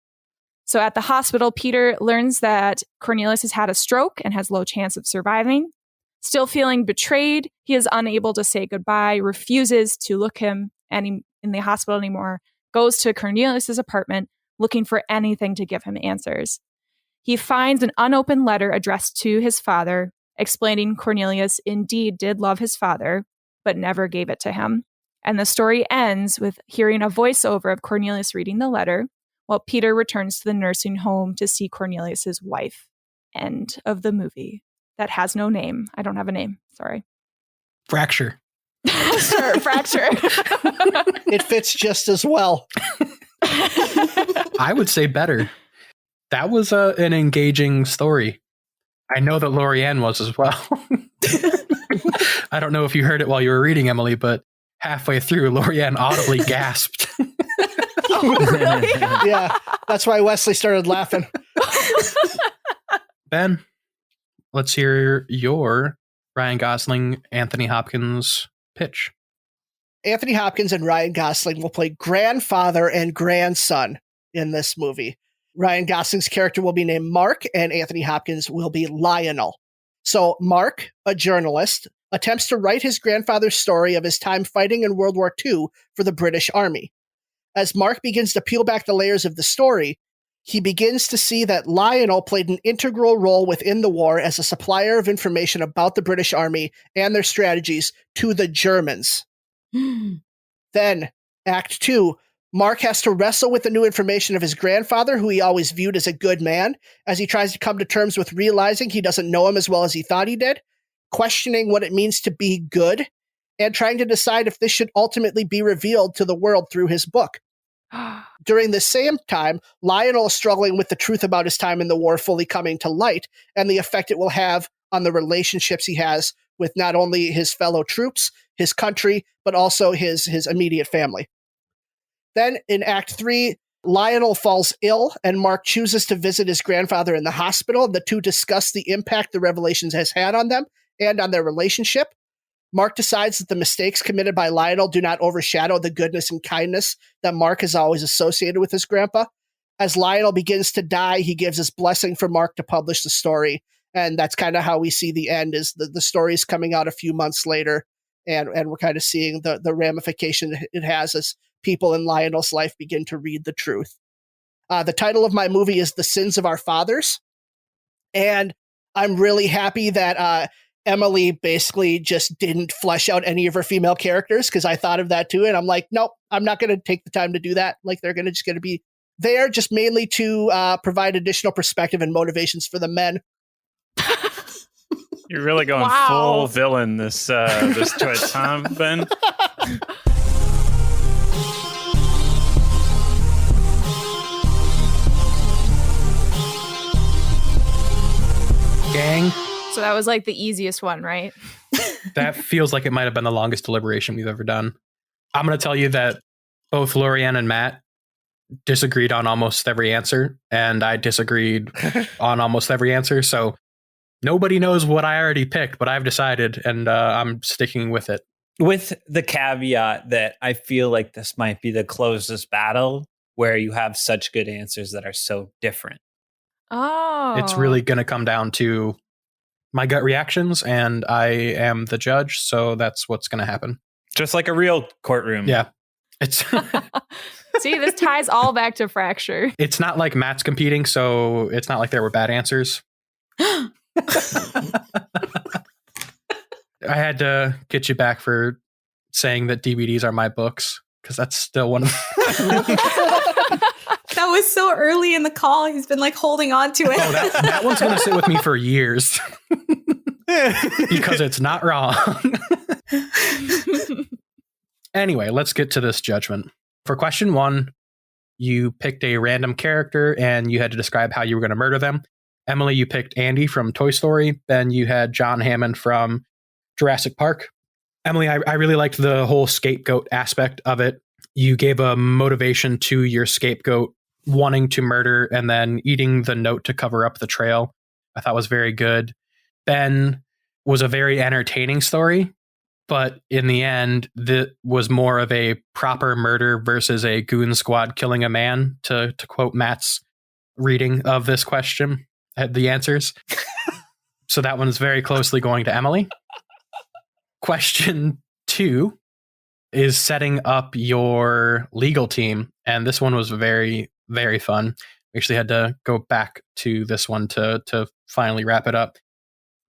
Speaker 1: So at the hospital, Peter learns that Cornelius has had a stroke and has low chance of surviving. Still feeling betrayed, he is unable to say goodbye, refuses to look him in the hospital anymore, goes to Cornelius's apartment looking for anything to give him answers. He finds an unopened letter addressed to his father, explaining Cornelius indeed did love his father, but never gave it to him. And the story ends with hearing a voiceover of Cornelius reading the letter, while Peter returns to the nursing home to see Cornelius's wife. End of the movie. That has no name. I don't have a name. Sorry.
Speaker 8: Fracture.
Speaker 1: Sure, Fracture.
Speaker 6: It fits just as well.
Speaker 8: I would say better. That was an engaging story. I know that Laurie-Anne was as well. I don't know if you heard it while you were reading, Emily, but halfway through, Laurie-Anne audibly gasped.
Speaker 1: Oh, really?
Speaker 6: Yeah, that's why Wesley started laughing.
Speaker 8: Ben, let's hear your Ryan Gosling, Anthony Hopkins pitch.
Speaker 6: Anthony Hopkins and Ryan Gosling will play grandfather and grandson in this movie. Ryan Gosling's character will be named Mark, and Anthony Hopkins will be Lionel. So Mark, a journalist, attempts to write his grandfather's story of his time fighting in World War II for the British Army. As Mark begins to peel back the layers of the story, he begins to see that Lionel played an integral role within the war as a supplier of information about the British Army and their strategies to the Germans. Then, Act 2, Mark has to wrestle with the new information of his grandfather, who he always viewed as a good man, as he tries to come to terms with realizing he doesn't know him as well as he thought he did, questioning what it means to be good, and trying to decide if this should ultimately be revealed to the world through his book. During the same time, Lionel is struggling with the truth about his time in the war fully coming to light, and the effect it will have on the relationships he has with not only his fellow troops, his country, but also his immediate family. Then in Act 3, Lionel falls ill, and Mark chooses to visit his grandfather in the hospital. The two discuss the impact the revelations has had on them and on their relationship. Mark decides that the mistakes committed by Lionel do not overshadow the goodness and kindness that Mark has always associated with his grandpa. As Lionel begins to die, he gives his blessing for Mark to publish the story. And that's kind of how we see the end, is the story is coming out a few months later. And we're kind of seeing the ramification it has as people in Lionel's life begin to read the truth. The title of my movie is The Sins of Our Fathers. And I'm really happy that Emily basically just didn't flesh out any of her female characters, because I thought of that too. And I'm like, nope, I'm not going to take the time to do that. Like, they're going to be there just mainly to provide additional perspective and motivations for the men.
Speaker 4: You're really going full villain this choice, huh, Ben?
Speaker 8: Gang.
Speaker 1: So that was like the easiest one, right?
Speaker 8: That feels like it might have been the longest deliberation we've ever done. I'm going to tell you that both Laurie-Anne and Matt disagreed on almost every answer, and I disagreed on almost every answer. So nobody knows what I already picked, but I've decided, and I'm sticking with it.
Speaker 4: With the caveat that I feel like this might be the closest battle where you have such good answers that are so different.
Speaker 1: Oh.
Speaker 8: It's really going to come down to my gut reactions, and I am the judge, so that's what's going to happen.
Speaker 4: Just like a real courtroom.
Speaker 8: Yeah. It's
Speaker 1: See, this ties all back to Fracture.
Speaker 8: It's not like Matt's competing, so it's not like there were bad answers. I had to get you back for saying that DVDs are my books, because that's still one of them.
Speaker 9: That was so early in the call. He's been like holding on to it.
Speaker 8: Oh, that one's going to sit with me for years. Because it's not wrong. Anyway, let's get to this judgment. For question 1, you picked a random character and you had to describe how you were going to murder them. Emily, you picked Andy from Toy Story. Ben, you had John Hammond from Jurassic Park. Emily, I really liked the whole scapegoat aspect of it. You gave a motivation to your scapegoat wanting to murder and then eating the note to cover up the trail. I thought was very good. Ben was a very entertaining story, but in the end, that was more of a proper murder versus a goon squad killing a man, to quote Matt's reading of this question, the answers. So that one's very closely going to Emily. Question 2 is setting up your legal team. And this one was very, very fun. We actually had to go back to this one to finally wrap it up.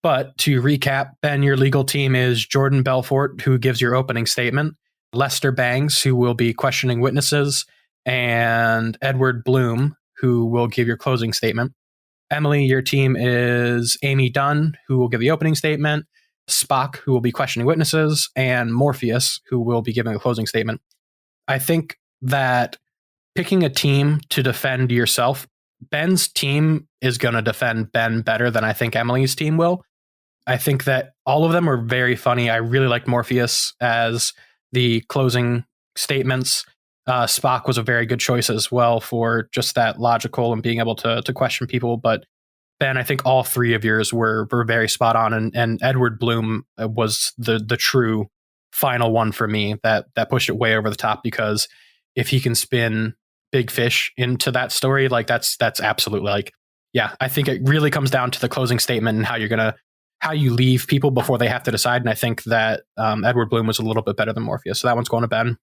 Speaker 8: But to recap, Ben, your legal team is Jordan Belfort, who gives your opening statement, Lester Bangs, who will be questioning witnesses, and Edward Bloom, who will give your closing statement. Emily, your team is Amy Dunn, who will give the opening statement, Spock, who will be questioning witnesses, and Morpheus, who will be giving a closing statement. I think that picking a team to defend yourself, Ben's team is going to defend Ben better than I think Emily's team will. I think that all of them were very funny. I really liked Morpheus as the closing statements. Spock was a very good choice as well for just that logical and being able to question people. But Ben, I think all three of yours were very spot on. And Edward Bloom was the true final one for me that pushed it way over the top, because if he can spin Big Fish into that story, like that's absolutely like, yeah, I think it really comes down to the closing statement and how you leave people before they have to decide. And I think that Edward Bloom was a little bit better than Morpheus. So that one's going to Ben.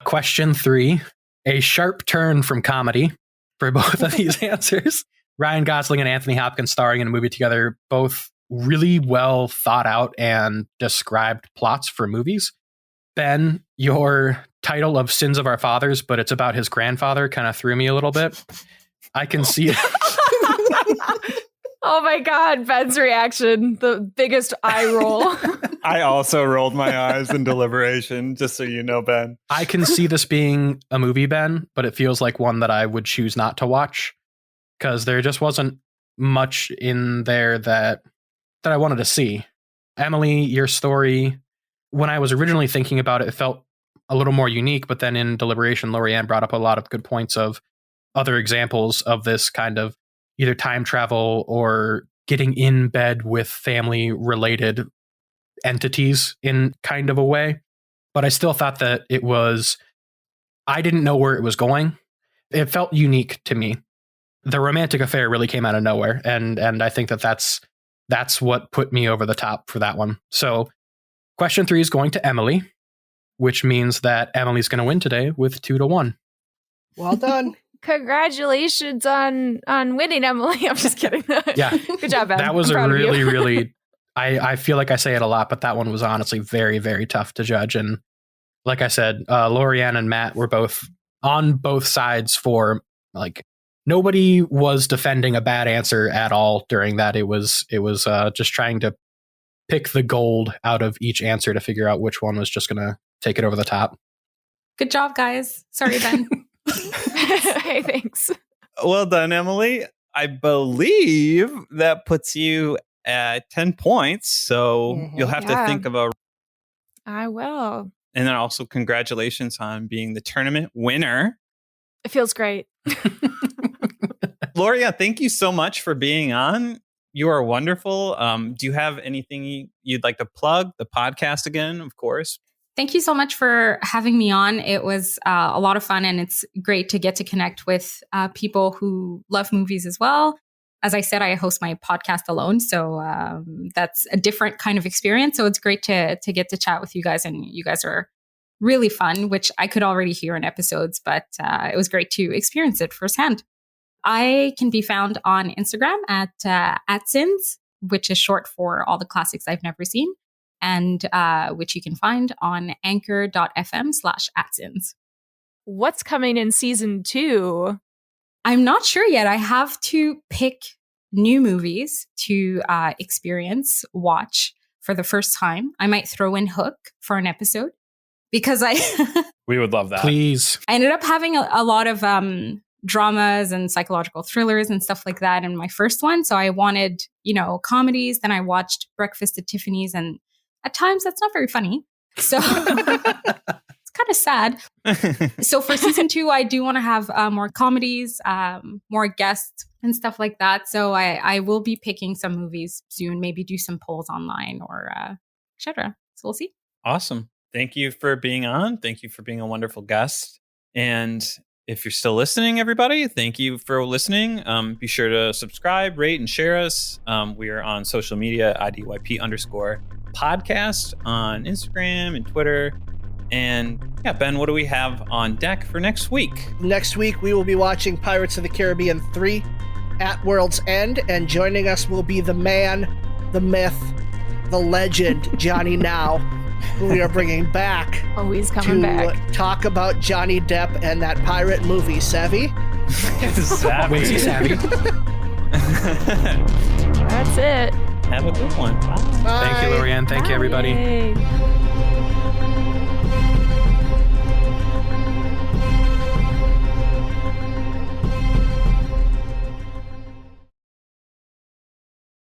Speaker 8: Question 3, a sharp turn from comedy for both of these answers. Ryan Gosling and Anthony Hopkins starring in a movie together, both really well thought out and described plots for movies. Ben, your title of Sins of Our Fathers, but it's about his grandfather, kind of threw me a little bit. I can see it.
Speaker 1: Oh my God, Ben's reaction, the biggest eye roll.
Speaker 4: I also rolled my eyes in deliberation, just so you know, Ben.
Speaker 8: I can see this being a movie, Ben, but it feels like one that I would choose not to watch, because there just wasn't much in there that I wanted to see. Emily, your story, when I was originally thinking about it, it felt a little more unique, but then in deliberation, Laurie-Anne brought up a lot of good points of other examples of this kind of either time travel or getting in bed with family related entities in kind of a way. But I still thought that I didn't know where it was going. It felt unique to me. The romantic affair really came out of nowhere. And I think that's what put me over the top for that one. So question 3 is going to Emily, which means that Emily's going to win today with 2-1.
Speaker 6: Well done.
Speaker 1: Congratulations on winning, Emily. I'm just kidding.
Speaker 8: Yeah.
Speaker 1: Good job, Ben.
Speaker 8: That was
Speaker 1: I'm
Speaker 8: a
Speaker 1: proud of you.
Speaker 8: really, I feel like I say it a lot, but that one was honestly very, very tough to judge. And like I said, Laurie-Anne and Matt were both on both sides for, like, nobody was defending a bad answer at all during that. It was just trying to pick the gold out of each answer to figure out which one was just going to take it over the top.
Speaker 9: Good job, guys. Sorry, Ben.
Speaker 1: Hey, thanks.
Speaker 4: Well done, Emily. I believe that puts you at 10 points. So you'll have to think of
Speaker 1: I will.
Speaker 4: And then also congratulations on being the tournament winner.
Speaker 1: It feels great.
Speaker 4: Laurie, thank you so much for being on. You are wonderful. Do you have anything you'd like to plug? The podcast again, of course.
Speaker 9: Thank you so much for having me on. It was a lot of fun, and it's great to get to connect with people who love movies as well. As I said, I host my podcast alone, so that's a different kind of experience. So it's great to get to chat with you guys, and you guys are really fun, which I could already hear in episodes, but it was great to experience it firsthand. I can be found on Instagram at ATCINS, which is short for All the Classics I've Never Seen, and which you can find on anchor.fm/ATCINS.
Speaker 1: What's coming in season 2?
Speaker 9: I'm not sure yet. I have to pick new movies to watch for the first time. I might throw in Hook for an episode because
Speaker 4: we would love that.
Speaker 8: Please.
Speaker 9: I ended up having a lot of dramas and psychological thrillers and stuff like that in my first one. So I wanted, comedies. Then I watched Breakfast at Tiffany's, and at times that's not very funny. So it's kind of sad. So for season 2, I do want to have more comedies, more guests and stuff like that. So I will be picking some movies soon, maybe do some polls online or etc. So we'll see.
Speaker 4: Awesome. Thank you for being on. Thank you for being a wonderful guest. And if you're still listening, everybody, thank you for listening. Be sure to subscribe, rate, and share us. We are on social media, IDYP_podcast on Instagram and Twitter. And yeah, Ben, what do we have on deck for next week?
Speaker 6: Next week, we will be watching Pirates of the Caribbean 3 at World's End, and joining us will be the man the myth, the legend, Johnny Now, who we are bringing back.
Speaker 1: Oh, he's coming back.
Speaker 6: Talk about Johnny Depp and that pirate movie, Savvy?
Speaker 4: Savvy.
Speaker 8: Wait, Savvy.
Speaker 1: That's it.
Speaker 4: Have a good one. Bye.
Speaker 6: Bye.
Speaker 8: Thank you, Laurie-Anne. Thank you, everybody.
Speaker 1: Bye.